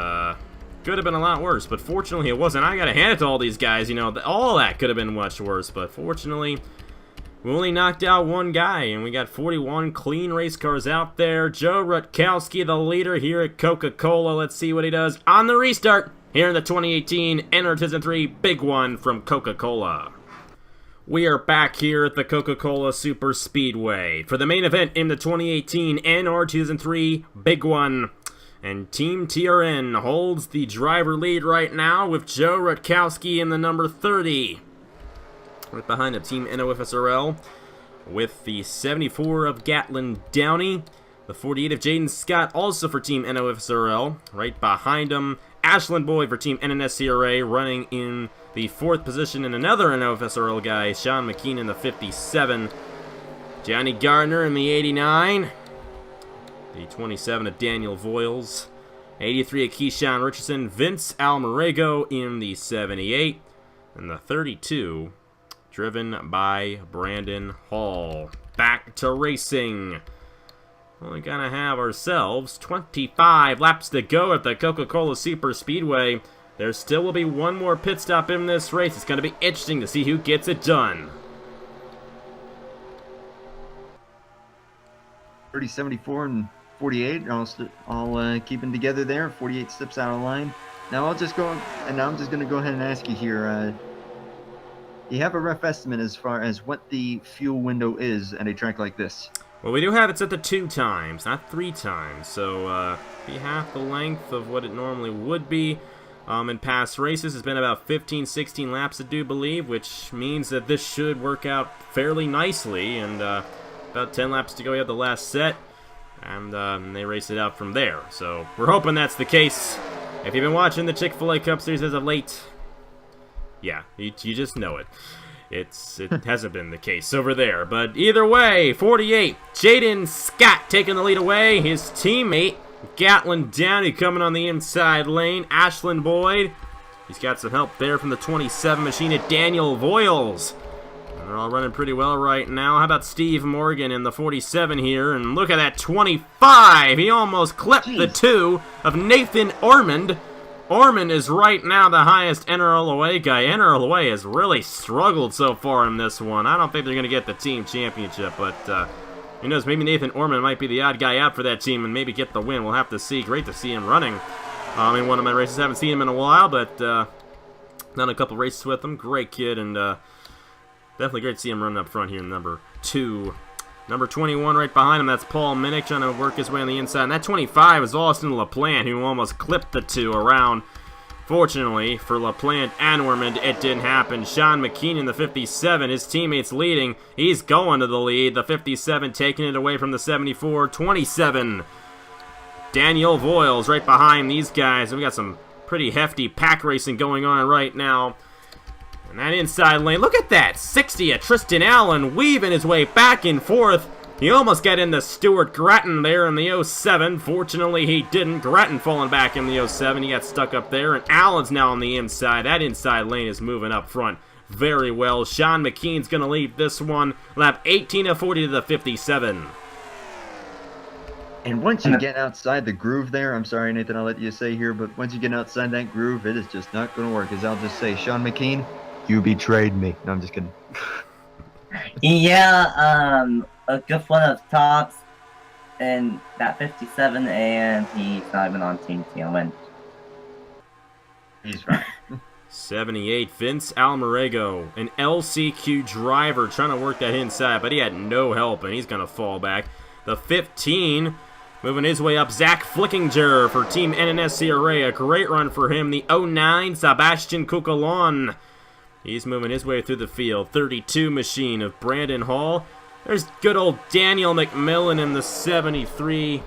could have been a lot worse, but fortunately it wasn't. I gotta hand it to all these guys, you know, all that could have been much worse, but fortunately, we only knocked out one guy, and we got 41 clean race cars out there. Joe Rutkowski, the leader here at Coca-Cola. Let's see what he does on the restart here in the 2018 NR2003 Big One from Coca-Cola. We are back here at the Coca-Cola Super Speedway for the main event in the 2018 NR2003 Big One. And Team TRN holds the driver lead right now with Joe Rutkowski in the number 30. Right behind him, Team NOFSRL with the 74 of Gatlin Downey. The 48 of Jaden Scott also for Team NOFSRL. Right behind him, Ashland Boyd for Team NNSCRA running in the 4th position. And another NOFSRL guy, Sean McKean in the 57. Johnny Gardner in the 89. The 27 of Daniel Voiles. 83 of Keyshawn Richardson. Vince Almarego in the 78. And the 32, driven by Brandon Hall. Back to racing. We're gonna have ourselves 25 laps to go at the Coca-Cola Super Speedway. There still will be one more pit stop in this race. It's gonna be interesting to see who gets it done. 30, 74, and 48, all keeping together there. 48 steps out of line. Now I'm just going to go ahead and ask you here. You have a rough estimate as far as what the fuel window is at a track like this? Well, we do have it set to 2 times, not 3 times. So be half the length of what it normally would be. In past races, it's been about 15, 16 laps, I do believe, which means that this should work out fairly nicely. And about 10 laps to go, we have the last set. And they race it out from there. So we're hoping that's the case. If you've been watching the Chick-fil-A Cup Series as of late, yeah, you just know it. It hasn't been the case over there. But either way, 48, Jaden Scott taking the lead away. His teammate, Gatlin Downey, coming on the inside lane. Ashland Boyd, he's got some help there from the 27 machine at Daniel Voiles. They're all running pretty well right now. How about Steve Morgan in the 47 here? And look at that 25. He almost clipped the 2 of Nathan Ormond. Ormond is right now the highest NRLOA guy. NRLOA has really struggled so far in this one. I don't think they're going to get the team championship, but who knows? Maybe Nathan Ormond might be the odd guy out for that team and maybe get the win. We'll have to see. Great to see him running in one of my races. Haven't seen him in a while, but done a couple races with him. Great kid, and definitely great to see him running up front here in number 2. Number 21 right behind him, that's Paul Minnick trying to work his way on the inside. And that 25 is Austin LaPlante, who almost clipped the 2 around. Fortunately for LaPlante and Ormond, it didn't happen. Sean McKean in the 57, his teammates leading. He's going to the lead. The 57 taking it away from the 74. 27, Daniel Voiles right behind these guys. And we got some pretty hefty pack racing going on right now. And that inside lane, look at that! 60 of Tristan Allen weaving his way back and forth. He almost got into Stuart Grattan there in the 07. Fortunately, he didn't. Grattan falling back in the 07. He got stuck up there, and Allen's now on the inside. That inside lane is moving up front very well. Sean McKean's going to lead this one. Lap 18 of 40 to the 57. And once you get outside the groove there, I'm sorry, Nathan, I'll let you say here, but once you get outside that groove, it is just not going to work. As I'll just say, Sean McKean, you betrayed me. No, I'm just kidding. Yeah, a good one of tops in that 57, and he's not even on Team TLN. He's right. 78, Vince Almarego, an LCQ driver trying to work that inside, but he had no help, and he's going to fall back. The 15, moving his way up, Zach Flickinger for Team NNSCRA. A great run for him. The 09, Sebastian Cucalon. He's moving his way through the field. 32 machine of Brandon Hall. There's good old Daniel McMillan in the 73.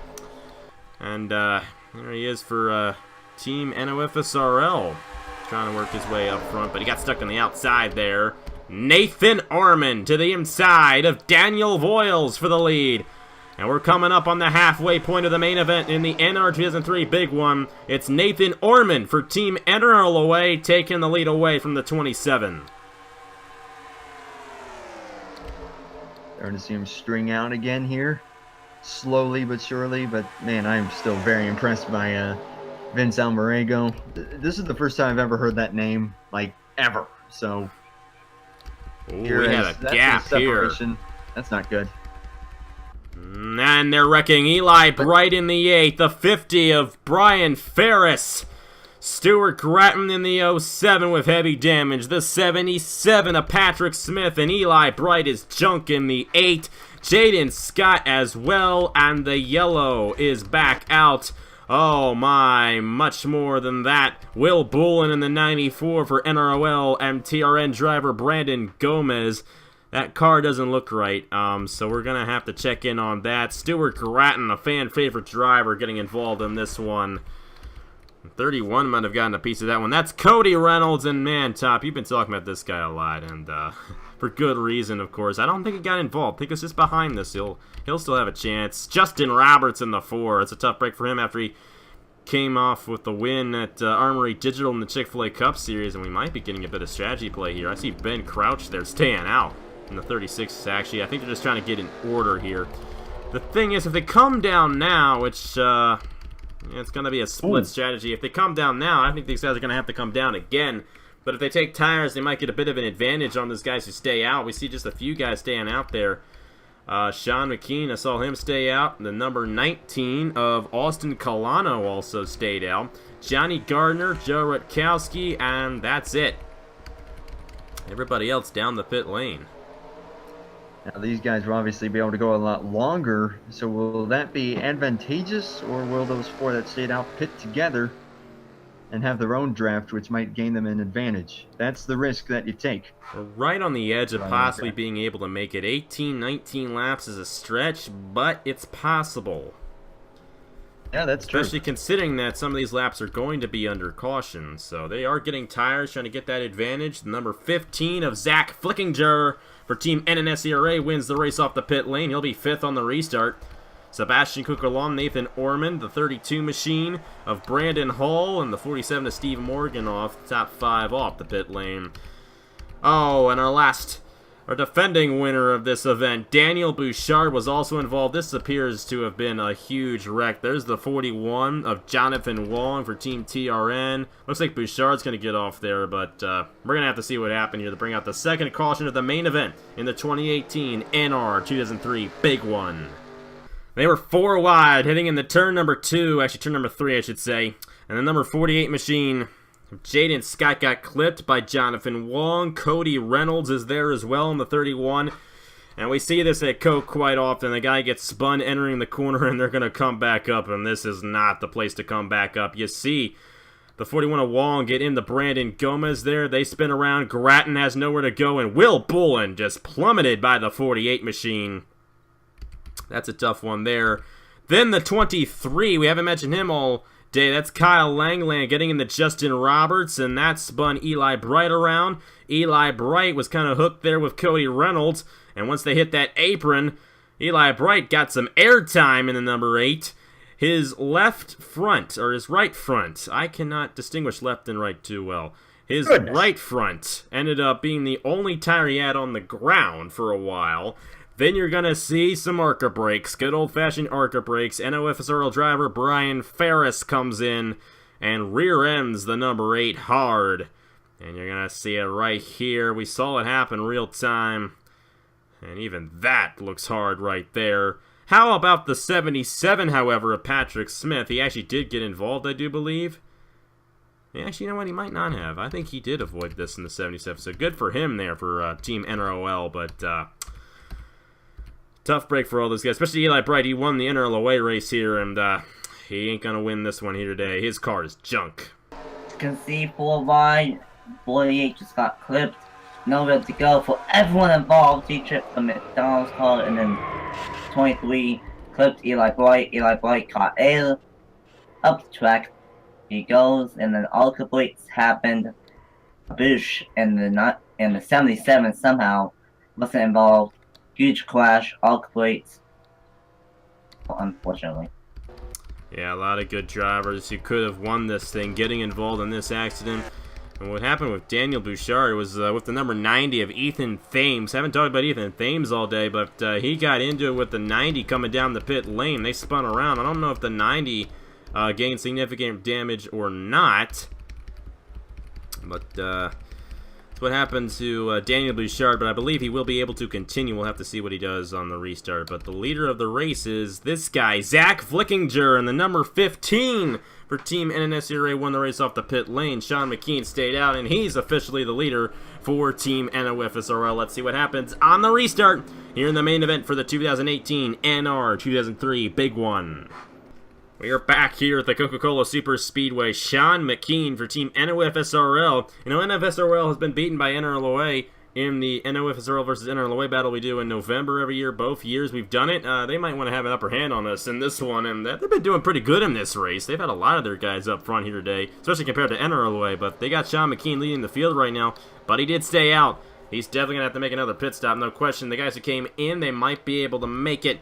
And there he is for Team NOFSRL. Trying to work his way up front, but he got stuck on the outside there. Nathan Ormond to the inside of Daniel Voiles for the lead. And we're coming up on the halfway point of the main event in the NR2003 Big One. It's Nathan Ormond for Team NRLOA taking the lead away from the 27. Starting to see him string out again here. slowly but surely. But man, I'm still very impressed by Vince Almarego. This is the first time I've ever heard that name, like, ever. So Ooh, we had a gap here. That's not good. And they're wrecking Eli Bright in the 8th. The 50 of Brian Ferris. Stuart Grattan in the 07 with heavy damage. The 77 of Patrick Smith, and Eli Bright is junk in the 8. Jaden Scott as well, and the yellow is back out. Oh my, much more than that. Will Bullen in the 94 for NROL and TRN driver Brandon Gomez. That car doesn't look right, so we're going to have to check in on that. Stuart Grattan, a fan-favorite driver, getting involved in this one. 31 might have gotten a piece of that one. That's Cody Reynolds, and man, Top, you've been talking about this guy a lot, and for good reason, of course. I don't think he got involved. I think it's just behind this. He'll still have a chance. Justin Roberts in the 4. It's a tough break for him after he came off with the win at Armory Digital in the Chick-fil-A Cup Series, and we might be getting a bit of strategy play here. I see Ben Crouch there staying out in the 36, actually. I think they're just trying to get in order here. The thing is, if they come down now, which... it's going to be a split strategy. If they come down now, I think these guys are going to have to come down again. But if they take tires, they might get a bit of an advantage on those guys who stay out. We see just a few guys staying out there. Sean McKean, I saw him stay out. The number 19 of Austin Colano also stayed out. Johnny Gardner, Joe Rutkowski, and that's it. Everybody else down the pit lane. Now these guys will obviously be able to go a lot longer, so will that be advantageous, or will those 4 that stayed out pit together and have their own draft, which might gain them an advantage? That's the risk that you take. We're right on the edge of possibly being able to make it. 18, 19 laps is a stretch, but it's possible. Yeah, that's true. Especially considering that some of these laps are going to be under caution. So they are getting tires, trying to get that advantage. The number 15 of Zach Flickinger for Team NNSCRA wins the race off the pit lane. He'll be 5th on the restart. Sebastian Kukalon, Nathan Ormond, the 32 machine of Brandon Hall, and the 47 of Steve Morgan off, top 5 off the pit lane. Oh, and our defending winner of this event, Daniel Bouchard, was also involved. This appears to have been a huge wreck. There's the 41 of Jonathan Wong for Team TRN. Looks like Bouchard's going to get off there, but we're going to have to see what happened here to bring out the second caution of the main event in the 2018 NR2003 Big One. They were 4 wide, heading into turn number 2, actually turn number 3, I should say. And the number 48 machine, Jaden Scott, got clipped by Jonathan Wong. Cody Reynolds is there as well in the 31. And we see this at Coke quite often. The guy gets spun entering the corner, and they're going to come back up, and this is not the place to come back up. You see the 41 of Wong get into Brandon Gomez there. They spin around. Grattan has nowhere to go, and Will Bullen just plummeted by the 48 machine. That's a tough one there. Then the 23, we haven't mentioned him all day. That's Kyle Langland getting into Justin Roberts, and that spun Eli Bright around. Eli Bright was kind of hooked there with Cody Reynolds, and once they hit that apron, Eli Bright got some airtime in the number 8. His left front, or his right front, I cannot distinguish left and right too well. His right front ended up being the only tire he had on the ground for a while. Then you're going to see some ARCA brakes, good old-fashioned ARCA brakes. NOFSRL driver Brian Ferris comes in and rear ends the number 8 hard. And you're going to see it right here. We saw it happen real time. And even that looks hard right there. How about the 77, however, of Patrick Smith? He actually did get involved, I do believe. Yeah, actually, you know what? He might not have. I think he did avoid this in the 77. So good for him there for Team NROL, but... tough break for all those guys, especially Eli Bright. He won the NRLOA race here, and he ain't going to win this one here today. His car is junk. You can see 4 wide, 48 just got clipped. Nowhere to go for everyone involved. He tripped the McDonald's car, and then 23 clipped Eli Bright. Eli Bright caught air up the track. He goes, and then all the breaks happened. Boosh, and the 77 somehow wasn't involved. Huge crash, all plates, unfortunately. Yeah, a lot of good drivers who could have won this thing getting involved in this accident. And what happened with Daniel Bouchard was with the number 90 of Ethan Thames. Haven't talked about Ethan Thames all day, but he got into it with the 90 coming down the pit lane. They spun around. I don't know if the 90 gained significant damage or not. But that's what happened to Daniel Bouchard, but I believe he will be able to continue. We'll have to see what he does on the restart. But the leader of the race is this guy, Zach Flickinger, and the number 15 for Team NNSCRA won the race off the pit lane. Sean McKean stayed out, and he's officially the leader for Team NOFSRL. Let's see what happens on the restart here in the main event for the 2018 NR2003 Big One. We are back here at the Coca-Cola Super Speedway. Sean McKean for Team NOFSRL. You know, NFSRL has been beaten by NRLOA in the NOFSRL versus NRLOA battle we do in November every year. Both years we've done it. They might want to have an upper hand on us in this one, and they've been doing pretty good in this race. They've had a lot of their guys up front here today, especially compared to NRLOA, but they got Sean McKean leading the field right now, but he did stay out. He's definitely going to have to make another pit stop, no question. The guys who came in, they might be able to make it.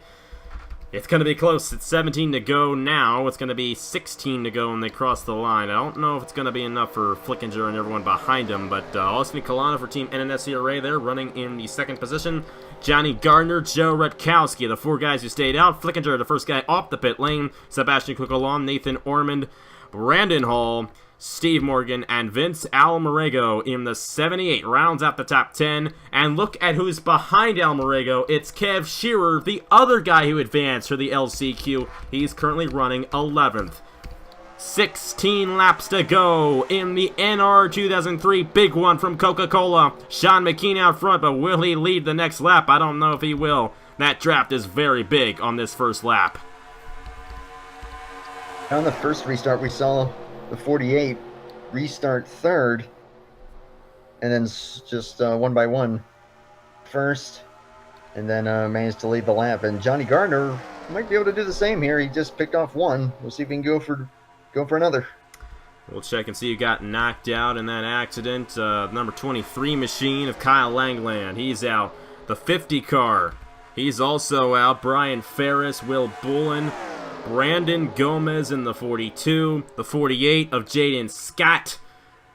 It's going to be close. It's 17 to go now. It's going to be 16 to go when they cross the line. I don't know if it's going to be enough for Flickinger and everyone behind him, but Austin Kalana for Team NNSCRA there, running in the second position. Johnny Gardner, Joe Rutkowski, the four guys who stayed out. Flickinger, the first guy off the pit lane. Sebastian Kukulon, Nathan Ormond, Brandon Hall, Steve Morgan, and Vince Almarego in the 78 rounds out the top 10. And look at who's behind Almarego. It's Kev Shearer, the other guy who advanced for the LCQ. He's currently running 11th. 16 laps to go in the NR2003 Big One from Coca-Cola. Sean McKean out front, but will he lead the next lap? I don't know if he will. That draft is very big on this first lap. On the first restart, we saw the 48 restart third, and then just one by one first, and then managed to lead the lap. And Johnny Gardner might be able to do the same here. He just picked off one. We'll see if he can go for another. We'll check and see who got knocked out in that accident. Number 23 machine of Kyle Langland. He's out. The 50 car. He's also out. Brian Ferris, Will Bullen, Brandon Gomez in the 42, the 48 of Jaden Scott,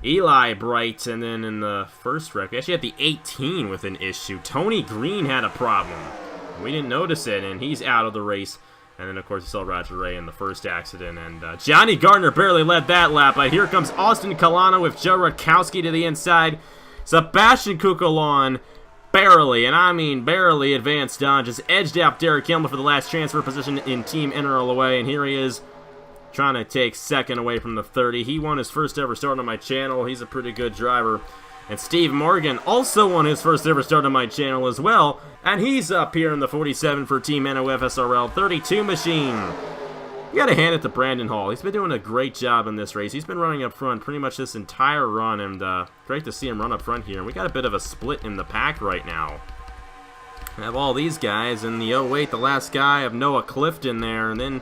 Eli Bright, and then in the first wreck, we actually had the 18 with an issue. Tony Green had a problem. We didn't notice it, and he's out of the race. And then, of course, you saw Roger Ray in the first accident, and Johnny Gardner barely led that lap. But here comes Austin Kalana with Joe Rutkowski to the inside. Sebastian Kukulon barely, and I mean barely, advanced on, just edged out Derek Hamill for the last transfer position in Team NRLOA, and here he is trying to take second away from the 30. He won his first ever start on my channel. He's a pretty good driver. And Steve Morgan also won his first ever start on my channel as well, and he's up here in the 47 for Team NOFSRL 32 machine. You gotta hand it to Brandon Hall. He's been doing a great job in this race. He's been running up front pretty much this entire run, and great to see him run up front here. We got a bit of a split in the pack right now. We have all these guys, and the 08, the last guy, of Noah Clifton there, and then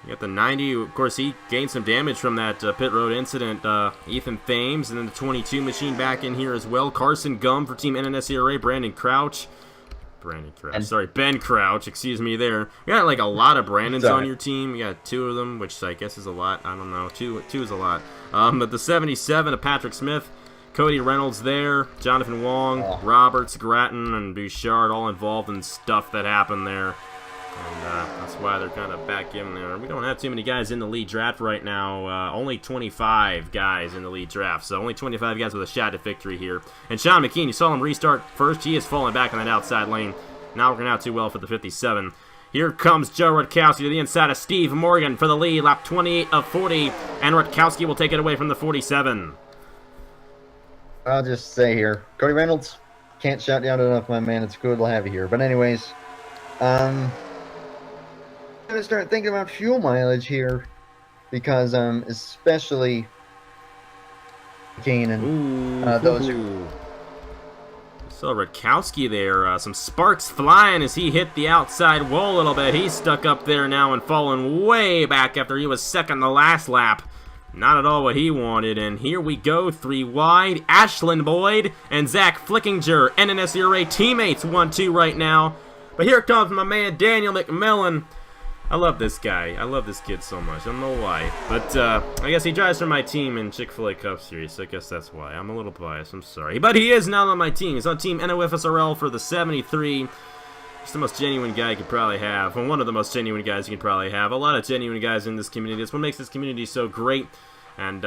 you got the 90. Of course, he gained some damage from that pit road incident. Ethan Thames, and then the 22 machine back in here as well. Carson Gum for Team NNSCRA. Ben Crouch, excuse me there. You got like a lot of Brandons on your team. You got two of them, which I guess is a lot. I don't know. Two is a lot. But the 77 of Patrick Smith, Cody Reynolds there, Jonathan Wong, Roberts, Grattan, and Bouchard all involved in stuff that happened there. And that's why they're kind of back in there. We don't have too many guys in the lead draft right now. Only 25 guys in the lead draft. So only 25 guys with a shot at victory here. And Sean McKean, you saw him restart first. He is falling back on that outside lane. Not working out too well for the 57. Here comes Joe Rutkowski to the inside of Steve Morgan for the lead. Lap 28 of 40. And Rutkowski will take it away from the 47. I'll just say here, Cody Reynolds, can't shout down enough, my man. It's good to have you here. But anyways, I'm gonna start thinking about fuel mileage here, because especially Kane and those who saw Rutkowski there, some sparks flying as he hit the outside wall a little bit. He's stuck up there now and fallen way back after he was second the last lap. Not at all what he wanted, and here we go, 3 wide. Ashlyn Boyd and Zach Flickinger, NNSCRA teammates, 1-2 right now. But here comes my man Daniel McMillan. I love this guy. I love this kid so much. I don't know why. But I guess he drives for my team in Chick-fil-A Cup Series, so I guess that's why. I'm a little biased. I'm sorry. But he is now on my team. He's on Team NOFSRL for the 73. He's the most genuine guy you could probably have. Well, one of the most genuine guys you could probably have. A lot of genuine guys in this community. That's what makes this community so great. And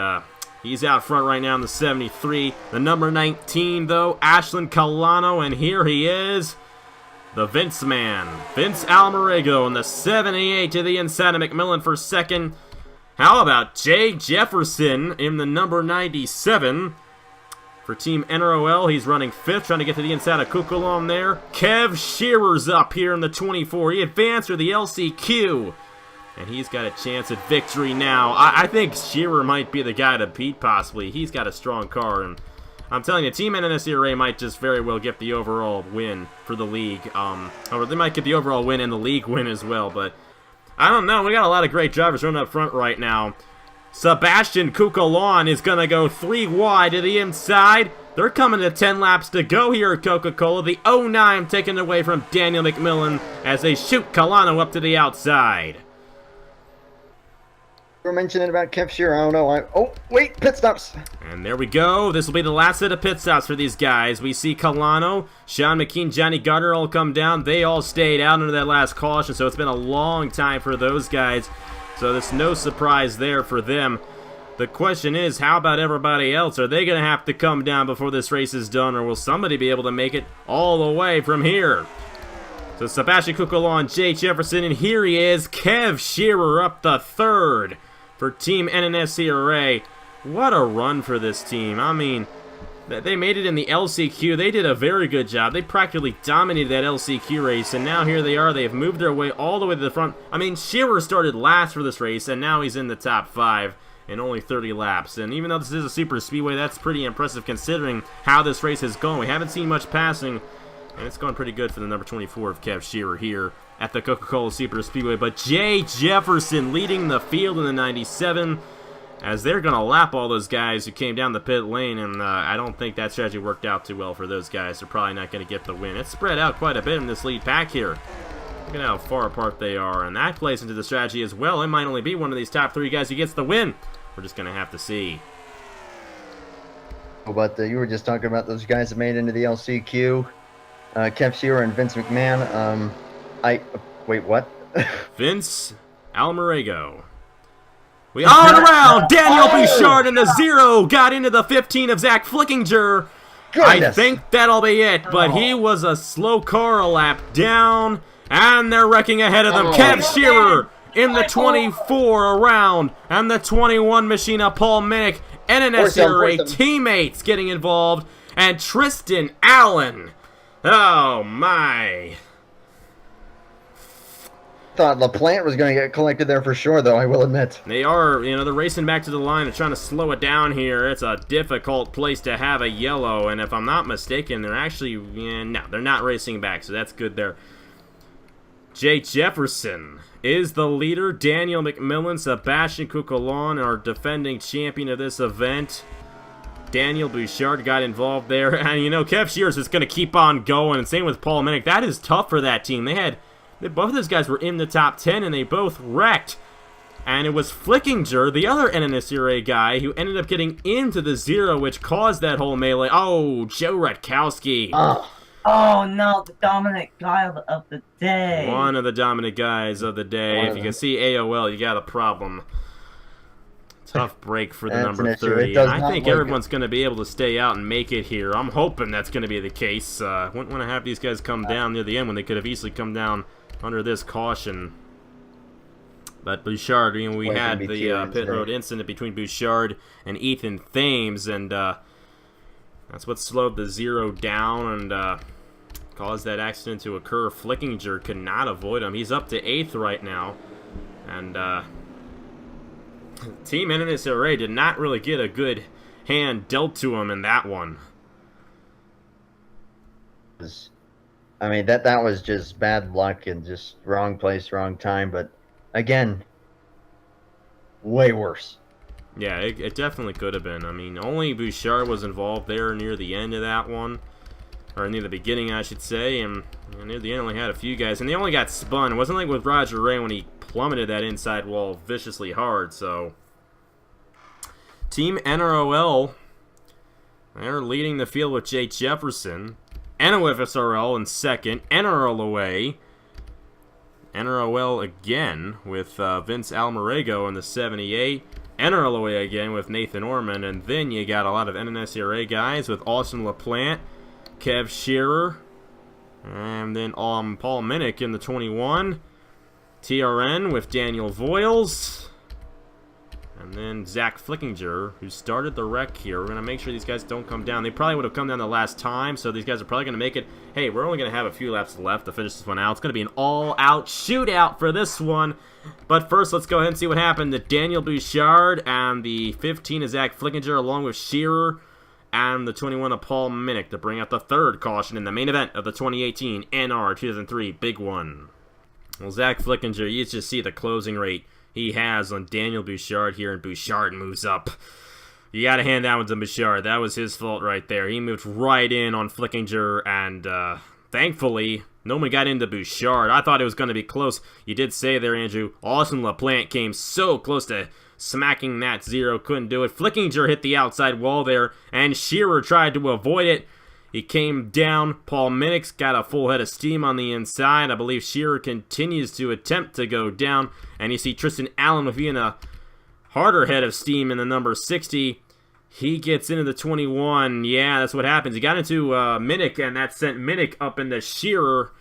he's out front right now in the 73. The number 19, though, Ashland Colano. And here he is. The Vince man, Vince Almerigo in the 78 to the inside of McMillan for second. How about Jay Jefferson in the number 97 for Team NROL? He's running fifth, trying to get to the inside of Kukulon there. Kev Shearer's up here in the 24. He advanced through the LCQ, and he's got a chance at victory now. I think Shearer might be the guy to beat, possibly. He's got a strong car, and I'm telling you, Team NNSCRA might just very well get the overall win for the league. Or they might get the overall win and the league win as well, but I don't know. We got a lot of great drivers running up front right now. Sebastian Kukulon is going to go 3 wide to the inside. They're coming to 10 laps to go here at Coca-Cola. The 09 taken away from Daniel McMillan as they shoot Colano up to the outside. We were mentioning about Kev Shearer. I don't know. Oh, wait, pit stops. And there we go. This will be the last set of pit stops for these guys. We see Colano, Sean McKean, Johnny Gardner all come down. They all stayed out under that last caution, so it's been a long time for those guys. So there's no surprise there for them. The question is, how about everybody else? Are they going to have to come down before this race is done, or will somebody be able to make it all the way from here? So Sebastian Kukulon, Jay Jefferson, and here he is, Kev Shearer up the third for Team NNSCRA. What a run for this team. I mean, they made it in the LCQ. They did a very good job. They practically dominated that LCQ race, and now here they are. They have moved their way all the way to the front. I mean, Shearer started last for this race, and now he's in the top 5 in only 30 laps. And even though this is a super speedway, that's pretty impressive considering how this race has gone. We haven't seen much passing, and it's going pretty good for the number 24 of Kev Shearer here at the Coca-Cola Super Speedway. But Jay Jefferson leading the field in the 97 as they're going to lap all those guys who came down the pit lane, and I don't think that strategy worked out too well for those guys. They're probably not going to get the win. It's spread out quite a bit in this lead pack here. Look at how far apart they are, and that plays into the strategy as well. It might only be one of these top 3 guys who gets the win. We're just going to have to see. But you were just talking about those guys that made it into the LCQ. Kev Shearer and Vince McMahon. Wait, what? Vince Almerigo. We on around. Daniel Bouchard in the 0 got into the 15 of Zach Flickinger. Goodness. I think that'll be it, but he was a slow car a lap down, and they're wrecking ahead of them. Kev Shearer in the 24 around, and the 21 Machina Paul Minnick, NNSCRA teammates getting involved, and Tristan Allen. Oh my. Thought LaPlante was going to get collected there for sure, though, I will admit. They are, they're racing back to the line and trying to slow it down here. It's a difficult place to have a yellow, and if I'm not mistaken, they're actually, no, they're not racing back, so that's good there. Jay Jefferson is the leader. Daniel McMillan, Sebastian Kukulon, our defending champion of this event. Daniel Bouchard got involved there, and Kev Shearer is going to keep on going, and same with Paul Minnick. That is tough for that team. Both of those guys were in the top 10, and they both wrecked. And it was Flickinger, the other NNSCRA guy, who ended up getting into the 0, which caused that whole melee. Oh, Joe Rutkowski. Oh no, the dominant guy of the day. One of the dominant guys of the day. If you can see AOL, you got a problem. Tough break for the number 30. I think everyone's going to be able to stay out and make it here. I'm hoping that's going to be the case. Wouldn't want to have these guys come down near the end when they could have easily come down under this caution. But Bouchard, we had the pit road incident between Bouchard and Ethan Thames, and that's what slowed the 0 down and caused that accident to occur. Flickinger could not avoid him. He's up to 8th right now, and Team NNSCRA did not really get a good hand dealt to him in that one. I mean, that was just bad luck and just wrong place, wrong time. But again, way worse. Yeah, it definitely could have been. I mean, only Bouchard was involved there near the end of that one. Or near the beginning, I should say. And near the end, only had a few guys. And they only got spun. It wasn't like with Roger Ray when he plummeted that inside wall viciously hard. So, Team NROL, they're leading the field with Jay Jefferson. NOFSRL in second. NRLOA. NROL again with Vince Almarego in the 78. NRLOA again with Nathan Orman. And then you got a lot of NNSCRA guys with Austin LaPlante, Kev Shearer, and then Paul Minnick in the 21. TRN with Daniel Voiles. And then Zach Flickinger, who started the wreck here. We're going to make sure these guys don't come down. They probably would have come down the last time, so these guys are probably going to make it. Hey, we're only going to have a few laps left to finish this one out. It's going to be an all-out shootout for this one. But first, let's go ahead and see what happened to Daniel Bouchard, and the 15 is Zach Flickinger, along with Shearer, and the 21 of Paul Minnick to bring out the third caution in the main event of the 2018 NR2003 Big One. Well, Zach Flickinger, you just see the closing rate he has on Daniel Bouchard here, and Bouchard moves up. You gotta hand that one to Bouchard. That was his fault right there. He moved right in on Flickinger, and thankfully, no one got into Bouchard. I thought it was going to be close. You did say there, Andrew, Austin LaPlante came so close to smacking that zero. Couldn't do it. Flickinger hit the outside wall there, and Shearer tried to avoid it. He came down. Paul Minnick's got a full head of steam on the inside. I believe Shearer continues to attempt to go down. And you see Tristan Allen with even a harder head of steam in the number 60. He gets into the 21. Yeah, that's what happens. He got into Minnick, and that sent Minnick up into Shearer.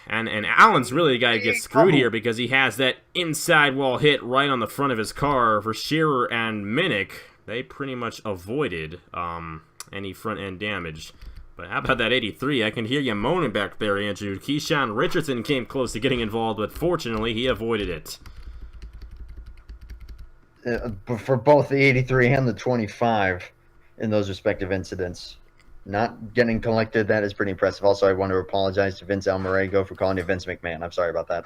And Allen's really the guy who gets screwed here because he has that inside wall hit right on the front of his car. For Shearer and Minnick, they pretty much avoided any front-end damage. But how about that 83? I can hear you moaning back there, Andrew. Keyshawn Richardson came close to getting involved, but fortunately, he avoided it. For both the 83 and the 25 in those respective incidents. Not getting collected, that is pretty impressive. Also, I want to apologize to Vince Almarego for calling you Vince McMahon. I'm sorry about that.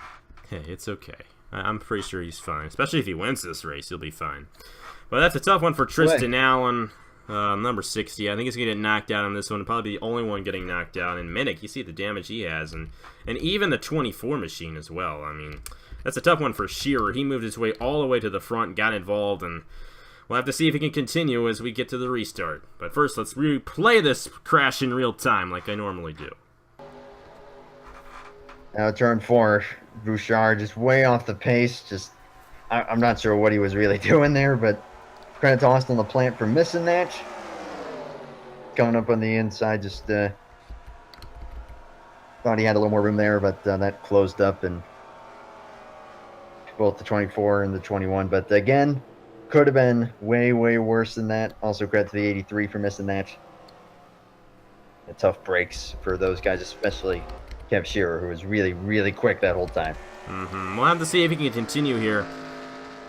Hey, it's okay. I'm pretty sure he's fine. Especially if he wins this race, he'll be fine. But that's a tough one for Tristan Allen. Number 60, I think he's going to get knocked out on this one. Probably the only one getting knocked out. And Minnick, you see the damage he has. And even the 24 machine as well. I mean, that's a tough one for Shearer. He moved his way all the way to the front, got involved, and we'll have to see if he can continue as we get to the restart. But first, let's replay this crash in real time like I normally do. Now turn 4, Bouchard just way off the pace. I'm not sure what he was really doing there, but credit to Austin LaPlante for missing that. Coming up on the inside, just thought he had a little more room there, but that closed up, and both the 24 and the 21. But again, could have been way, way worse than that. Also credit to the 83 for missing that. Tough breaks for those guys, especially Kev Shearer, who was really, really quick that whole time. We'll have to see if he can continue here.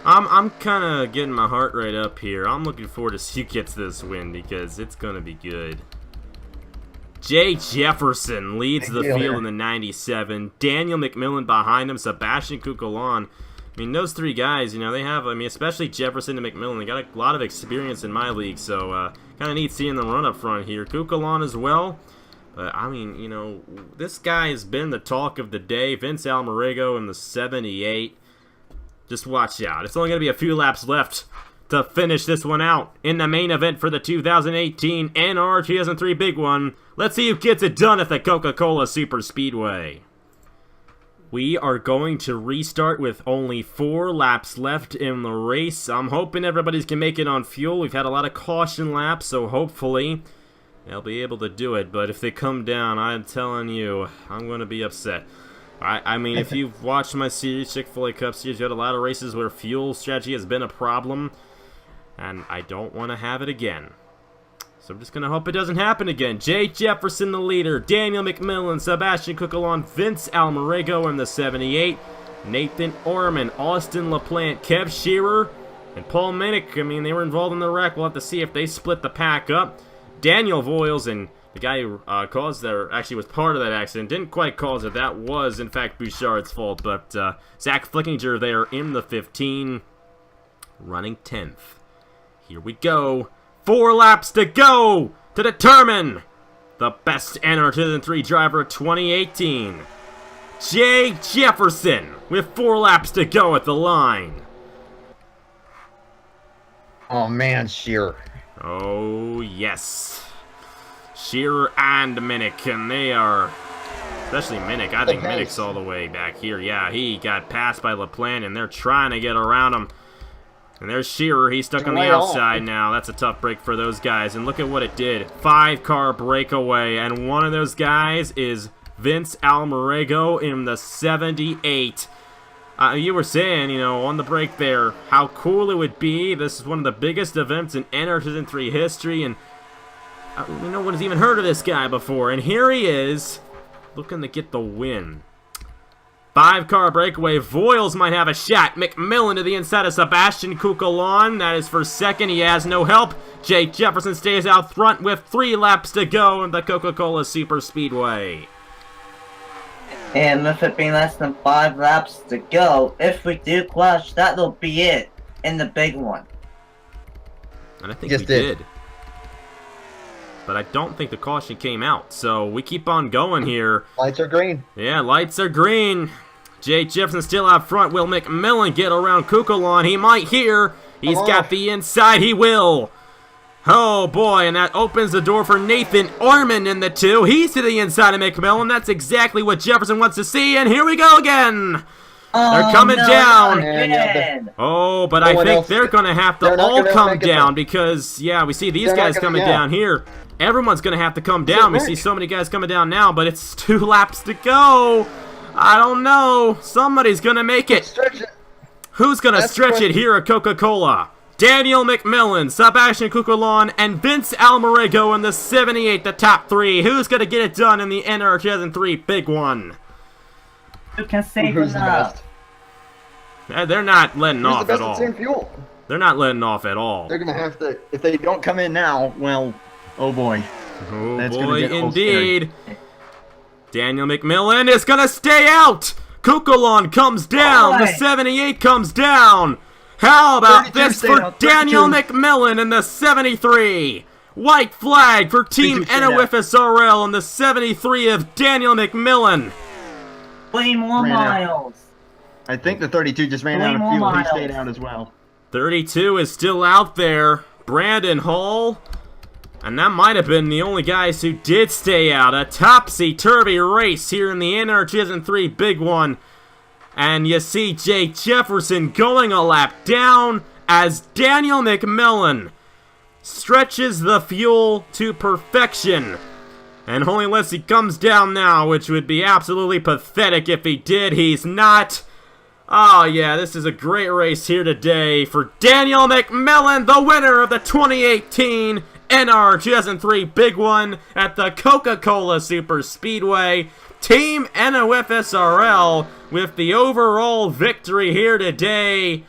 I'm kind of getting my heart rate up here. I'm looking forward to see who gets this win because it's going to be good. Jay Jefferson leads the field in the 97. Daniel McMillan behind him. Sebastian Cucolon. I mean, those three guys, you know, they have, I mean, especially Jefferson and McMillan, they got a lot of experience in my league, so kind of neat seeing them run up front here. Cucolon as well. But, I mean, you know, this guy has been the talk of the day. Vince Almarego in the 78. Just watch out. It's only going to be a few laps left to finish this one out in the main event for the 2018 NR2003 Big One. Let's see who gets it done at the Coca-Cola Super Speedway. We are going to restart with only 4 laps left in the race. I'm hoping everybody's can make it on fuel. We've had a lot of caution laps, so hopefully they'll be able to do it. But if they come down, I'm telling you, I'm going to be upset. I mean, if you've watched my series, Chick-fil-A Cup Series, you had a lot of races where fuel strategy has been a problem, and I don't want to have it again. So I'm just going to hope it doesn't happen again. Jay Jefferson, the leader. Daniel McMillan, Sebastian Cucolon, Vince Almarego in the 78. Nathan Orman, Austin LaPlante, Kev Shearer, and Paul Minnick. I mean, they were involved in the wreck. We'll have to see if they split the pack up. Daniel Voiles and the guy who caused that, actually was part of that accident, didn't quite cause it. That was, in fact, Bouchard's fault. But Zach Flickinger there in the 15, running 10th. Here we go. 4 laps to go to determine the best NR2003 driver of 2018. Jake Jefferson with 4 laps to go at the line. Oh man, Shearer. Oh, yes. Shearer and Minnick, and they are... Especially Minnick. I think Minnick's all the way back here. Yeah, he got passed by LaPlante, and they're trying to get around him. And there's Shearer. He's stuck on the outside now. That's a tough break for those guys. And look at what it did. 5-car breakaway. And one of those guys is Vince Almarego in the 78. You were saying, you know, on the break there, how cool it would be. This is one of the biggest events in NR2003 history. And no one's even heard of this guy before. And here he is, looking to get the win. 5-car breakaway. Voiles might have a shot. McMillan to the inside of Sebastian Cucolon. That is for second. He has no help. Jake Jefferson stays out front with 3 laps to go in the Coca-Cola Super Speedway. And with it being less than 5 laps to go, if we do clutch, that'll be it in the big one. And I think we did. But I don't think the caution came out, so we keep on going here. Lights are green. Yeah, lights are green. Jake Jefferson still out front. Will McMillan get around Cucolon? He might here. He's got the inside. He will. Oh, boy, and that opens the door for Nathan Orman in the 2. He's to the inside of McMillan. That's exactly what Jefferson wants to see, and here we go again. They're coming down. Oh, but I think they're going to have to all come down because, yeah, we see these guys coming down here. Everyone's going to have to come down. We see so many guys coming down now, but it's 2 laps to go. I don't know. Somebody's going to make it. Who's going to stretch it here at Coca-Cola? Daniel McMillan, Sebastian Cucolon, and Vince Almarego in the 78, the top 3. Who's going to get it done in the NR2003 Big One? Who can save enough? They're not letting off at all. Fuel. They're not letting off at all. They're going to have to, if they don't come in now, well, oh boy. Oh boy, indeed. Daniel McMillan is going to stay out. Cucolon comes down. The 78 comes down. How about this for Daniel McMillan in the 73? White flag for Team NOFSRL in the 73 of Daniel McMillan. 20 more miles. I think the 32 just ran out of fuel. He stayed out as well. 32 is still out there. Brandon Hall. And that might have been the only guys who did stay out. A topsy-turvy race here in the NR2003 Big One. And you see Jake Jefferson going a lap down as Daniel McMillan stretches the fuel to perfection. And only unless he comes down now, which would be absolutely pathetic if he did. He's not. Oh yeah, this is a great race here today for Daniel McMillan, the winner of the 2018 NR2003 Big One at the Coca-Cola Super Speedway. Team NOFSRL with the overall victory here today.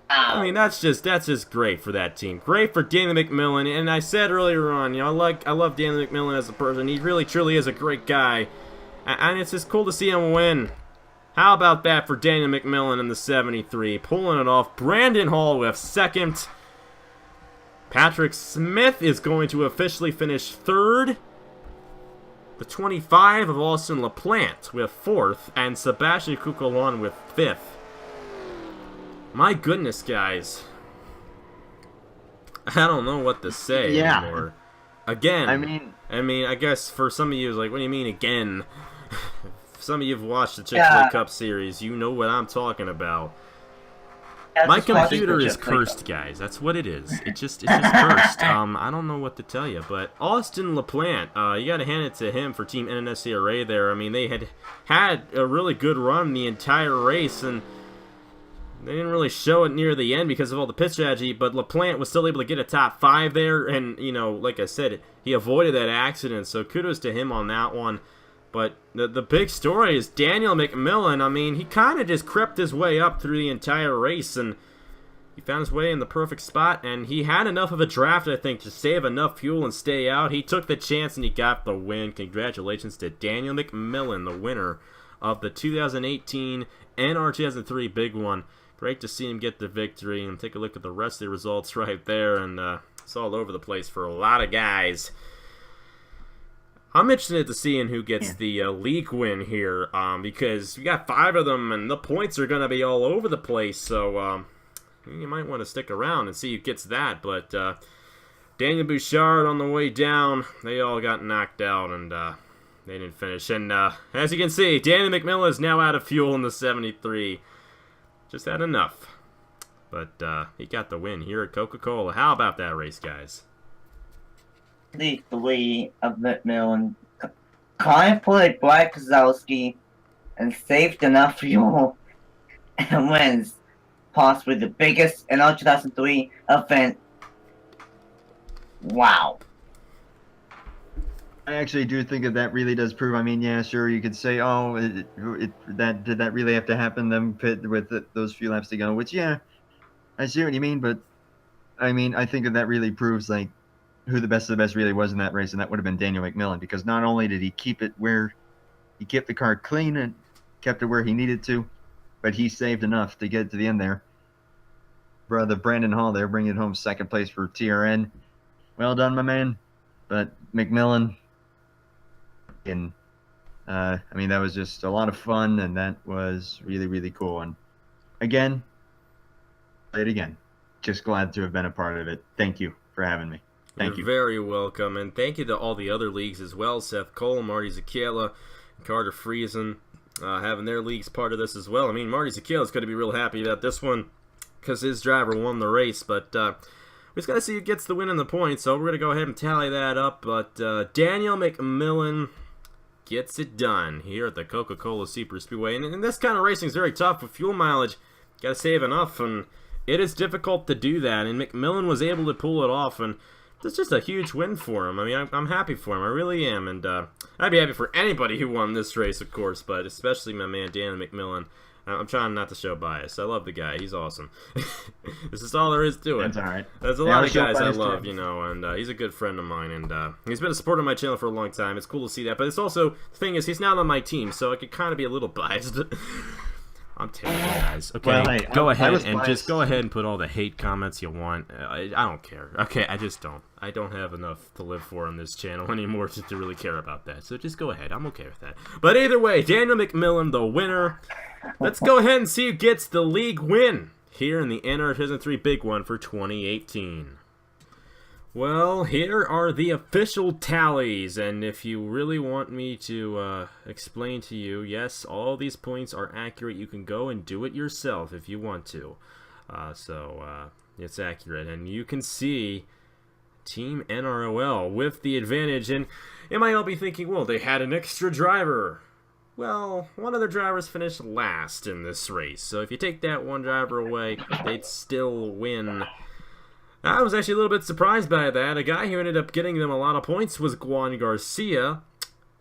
I mean, that's just great for that team. Great for Daniel McMillan. And I said earlier on, you know, I love Daniel McMillan as a person. He really, truly is a great guy. And it's just cool to see him win. How about that for Daniel McMillan in the 73? Pulling it off. Brandon Hall with second. Patrick Smith is going to officially finish third. The 25 of Austin LaPlante with 4th, and Sebastian Cucolon with 5th. My goodness, guys. I don't know what to say anymore. Again. I mean, I guess for some of you, it's like, what do you mean again? Some of you have watched the Chick-fil-A Cup series. You know what I'm talking about. My computer is cursed, guys. That's what it is. It's just cursed. I don't know what to tell you, but Austin LaPlante, you got to hand it to him for Team NNSCRA there. I mean, they had a really good run the entire race, and they didn't really show it near the end because of all the pit strategy, but LaPlante was still able to get a top 5 there, and, you know, like I said, he avoided that accident, so kudos to him on that one. But the big story is Daniel McMillan. I mean, he kind of just crept his way up through the entire race, and he found his way in the perfect spot, and he had enough of a draft, I think, to save enough fuel and stay out. He took the chance, and he got the win. Congratulations to Daniel McMillan, the winner of the 2018 NR2003 Big One. Great to see him get the victory, and take a look at the rest of the results right there, and it's all over the place for a lot of guys. I'm interested to see who gets the league win here, because we got 5 of them, and the points are going to be all over the place, so you might want to stick around and see who gets that. But Daniel Bouchard on the way down, they all got knocked out, and they didn't finish. And as you can see, Daniel McMillan is now out of fuel in the 73. Just had enough. But he got the win here at Coca-Cola. How about that race, guys? The 3 of McMillan kind of played Black Kozlowski and saved enough fuel and wins possibly the biggest NR 2003 event. Wow. I actually do think that really does prove. I mean, yeah, sure, you could say, oh, did that really have to happen? Them pit with those few laps to go, which, yeah, I see what you mean. But I mean, I think that really proves like who the best of the best really was in that race, and that would have been Daniel McMillan, because not only did he keep it where he kept the car clean and kept it where he needed to, but he saved enough to get to the end there. Brother Brandon Hall there bringing it home, second place for TRN. Well done, my man. But McMillan, and I mean, that was just a lot of fun, and that was really, really cool. And again, play it again. Just glad to have been a part of it. Thank you for having me. Thank you. You're very welcome, and thank you to all the other leagues as well. Seth Cole, Marty Zakiela, Carter Friesen, having their leagues part of this as well. I mean, Marty Zakiela's going to be real happy about this one because his driver won the race, but we just got to see who gets the win and the points, so we're going to go ahead and tally that up. But Daniel McMillan gets it done here at the Coca-Cola Super Speedway, and this kind of racing is very tough with fuel mileage. Got to save enough, and it is difficult to do that, and McMillan was able to pull it off, and it's just a huge win for him. I mean, I'm happy for him. I really am. And I'd be happy for anybody who won this race, of course, but especially my man, Daniel McMillan. I'm trying not to show bias. I love the guy. He's awesome. This is all there is to it. That's all right. There's a lot of guys I love, you know, and he's a good friend of mine. And he's been a supporter of my channel for a long time. It's cool to see that. But it's also, the thing is, he's not on my team, so I could kind of be a little biased. I'm terrible, guys. Okay, well, hey, go ahead and just go ahead and put all the hate comments you want. I don't care. Okay, I just don't. I don't have enough to live for on this channel anymore to really care about that. So just go ahead. I'm okay with that. But either way, Daniel McMillan, the winner. Let's go ahead and see who gets the league win here in the NR2003 Big One for 2018. Well, here are the official tallies, and if you really want me to explain to you, yes, all these points are accurate. You can go and do it yourself if you want to. So it's accurate, and you can see Team NROL with the advantage, and you might all be thinking, well, they had an extra driver. Well, one of their drivers finished last in this race, so if you take that one driver away, they'd still win. I was actually a little bit surprised by that. A guy who ended up getting them a lot of points was Garcia,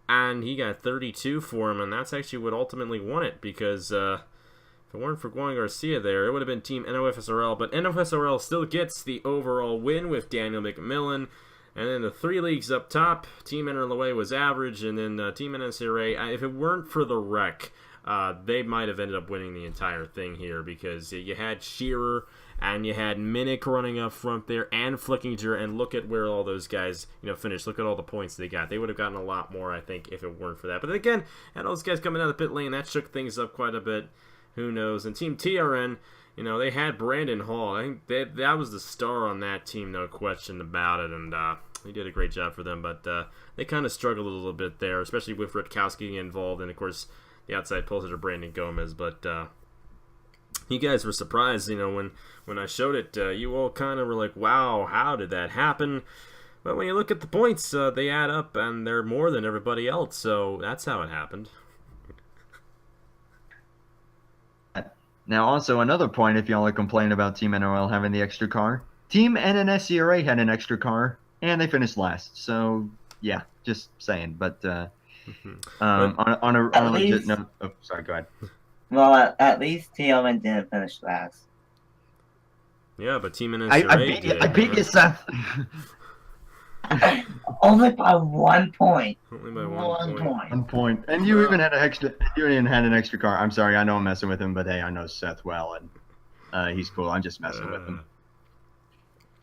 and he got 32 for him, and that's actually what ultimately won it, because if it weren't for Garcia there, it would have been Team NOFSRL, but NOFSRL still gets the overall win with Daniel McMillan. And then the 3 leagues up top, Team NRLOA was average, and then Team NNSCRA, if it weren't for the wreck, they might have ended up winning the entire thing here, because you had Shearer and you had Minnick running up front there, and Flickinger, and look at where all those guys, you know, finished. Look at all the points they got. They would have gotten a lot more, I think, if it weren't for that. But again, had all those guys coming out of the pit lane, that shook things up quite a bit. Who knows? And Team TRN, you know, they had Brandon Hall. I think that was the star on that team, no question about it, and he did a great job for them, but they kind of struggled a little bit there, especially with Rutkowski involved, and of course the outside pole sitter Brandon Gomez. But you guys were surprised, you know, when I showed it. You all kind of were like, wow, how did that happen? But when you look at the points, they add up, and they're more than everybody else, so that's how it happened. Now, also another point, if y'all are complaining about Team NRL having the extra car, Team NNSCRA had an extra car, and they finished last. So, yeah, just saying. But on a legit note, oh, sorry, go ahead. Well, at least TLN didn't finish last. Yeah, but Team NNSCRA I beat you, Seth. Only by 1 point. Only by one point. 1 point. And you even had an extra. You even had an extra car. I'm sorry, I know I'm messing with him, but hey, I know Seth well, and he's cool. I'm just messing with him.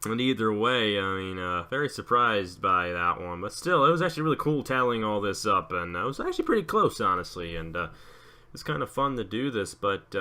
And either way, I mean, very surprised by that one. But still, it was actually really cool tallying all this up. And it was actually pretty close, honestly. And it's kind of fun to do this. But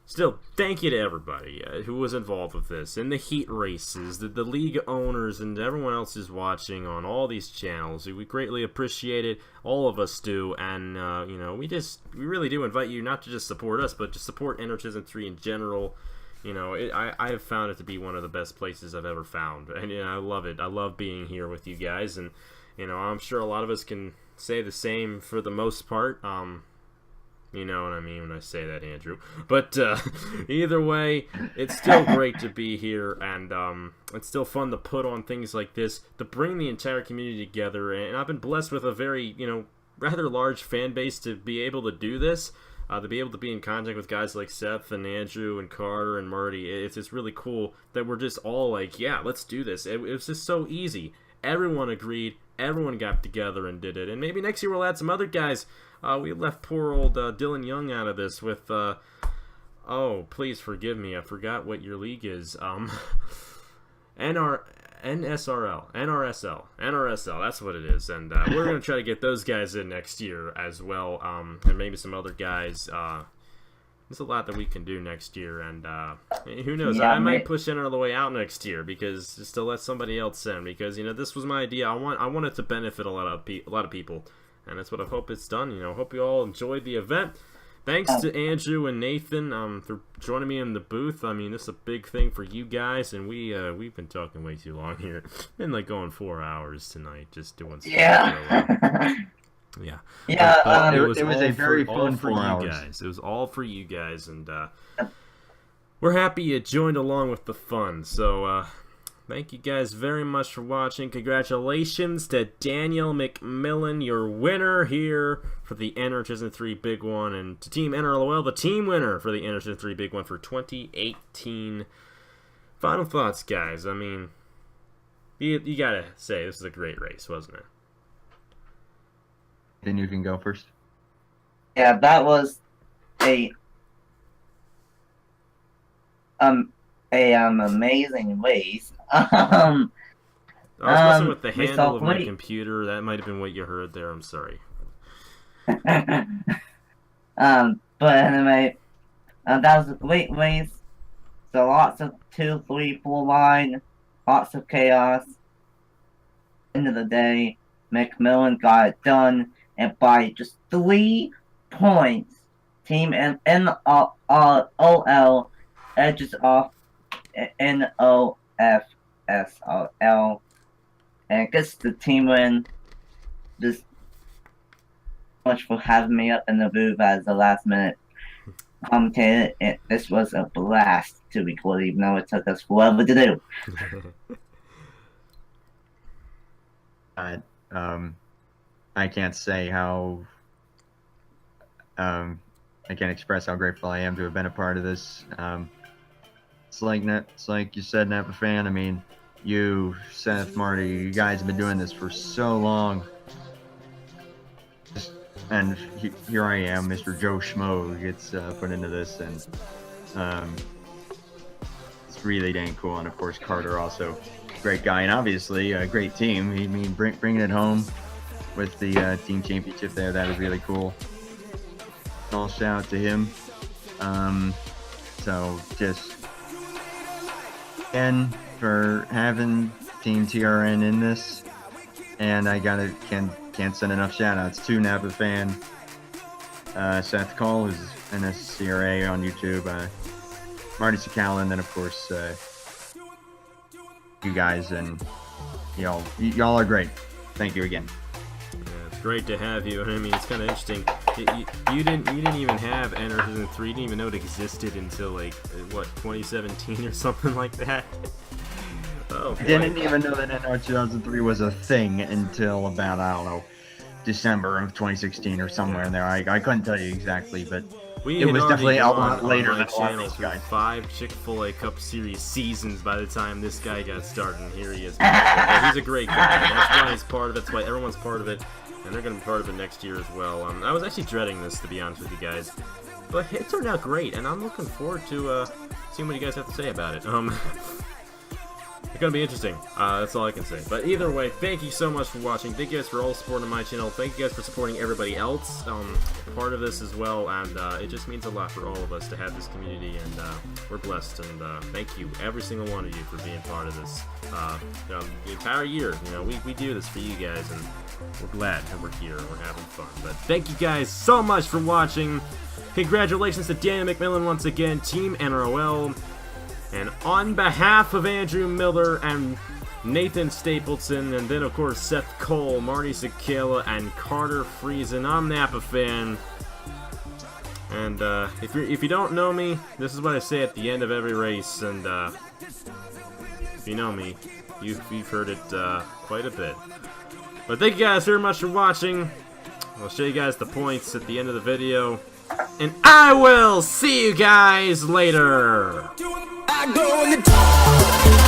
still, thank you to everybody who was involved with this. In the heat races, the league owners, and everyone else who's watching on all these channels. We greatly appreciate it. All of us do. And, you know, we really do invite you not to just support us, but to support NR2003 in general. You know, I have found it to be one of the best places I've ever found, and you know, I love it. I love being here with you guys, and you know, I'm sure a lot of us can say the same for the most part. You know what I mean when I say that, Andrew. But either way, it's still great to be here, and it's still fun to put on things like this to bring the entire community together. And I've been blessed with a very, you know, rather large fan base to be able to do this. To be able to be in contact with guys like Seth and Andrew and Carter and Marty, it's just really cool that we're just all like, yeah, let's do this. It was just so easy. Everyone agreed. Everyone got together and did it. And maybe next year we'll add some other guys. We left poor old Dylan Young out of this with, oh, please forgive me. I forgot what your league is. NRSL, that's what it is, and we're going to try to get those guys in next year as well, and maybe some other guys. There's a lot that we can do next year, and who knows, yeah, I might push NRLOA out next year, because just to let somebody else in, because, you know, this was my idea. I want it to benefit a lot of people, and that's what I hope it's done. You know, hope you all enjoyed the event. Thanks to Andrew and Nathan for joining me in the booth. I mean, this is a big thing for you guys, and we've been talking way too long here. Been like going 4 hours tonight just doing stuff. Yeah. Yeah. Yeah. It was a very fun 4 hours. Guys. It was all for you guys, and we're happy you joined along with the fun. So thank you guys very much for watching. Congratulations to Daniel McMillan, your winner here for the NR2003 Big One, and to Team NRLOA, the team winner for the NR2003 Big One for 2018. Final thoughts, guys. I mean, you gotta say, this is a great race, wasn't it? Then you can go first. Yeah, that was a amazing race. I was messing with the we handle saw of my great- computer. That might have been what you heard there. I'm sorry. But anyway, that was a great race. So lots of 2, 3, 4 line, lots of chaos. End of the day, McMillan got it done, and by just 3 points, Team NRLOA edges off NOFSRL and gets the team win. Just much for having me up in the booth as the last minute commentator. This was a blast to record, even though it took us forever to do. I can't say how. I can't express how grateful I am to have been a part of this. It's like you said, Napa fan. I mean, you, Seth, Marty, you guys have been doing this for so long. And here I am, Mr. Joe Schmo, who gets put into this, and it's really dang cool. And of course, Carter also, great guy, and obviously a great team. I mean, bringing it home with the team championship there, that was really cool. All shout out to him. So just again for having Team TRN in this, and I can't send enough shout outs to Napa fan, Seth Cole, who's NNSCRA on YouTube, Marty Sakala, and then of course you guys, and y'all are great. Thank you again. It's great to have you. I mean, it's kind of interesting. You didn't even have NR2003. You didn't even know it existed until like what, 2017 or something like that. Oh, boy. I didn't even know that NR2003 was a thing until about, I don't know, December of 2016 or somewhere in there. I couldn't tell you exactly, but it was definitely a lot later than channel through guy. 5 Chick-fil-A Cup Series seasons by the time this guy got started, and here he is. He's a great guy. That's why he's part of it. That's why everyone's part of it, and they're going to be part of it next year as well. I was actually dreading this, to be honest with you guys, but it turned out great, and I'm looking forward to seeing what you guys have to say about it. It's gonna be interesting. That's all I can say. But either way, thank you so much for watching. Thank you guys for all supporting my channel. Thank you guys for supporting everybody else part of this as well. And it just means a lot for all of us to have this community, and we're blessed. And thank you, every single one of you, for being part of this. You know, the entire year, you know, we do this for you guys, and we're glad that we're here and we're having fun. But thank you guys so much for watching. Congratulations to Daniel McMillan once again, Team NROL. And on behalf of Andrew Miller and Nathan Stapleton, and then of course Seth Cole, Marty Sakala, and Carter Friesen, I'm Napa Fan. And if you don't know me, this is what I say at the end of every race. And if you know me, you've heard it quite a bit. But thank you guys very much for watching. I'll show you guys the points at the end of the video. And I will see you guys later. I go in the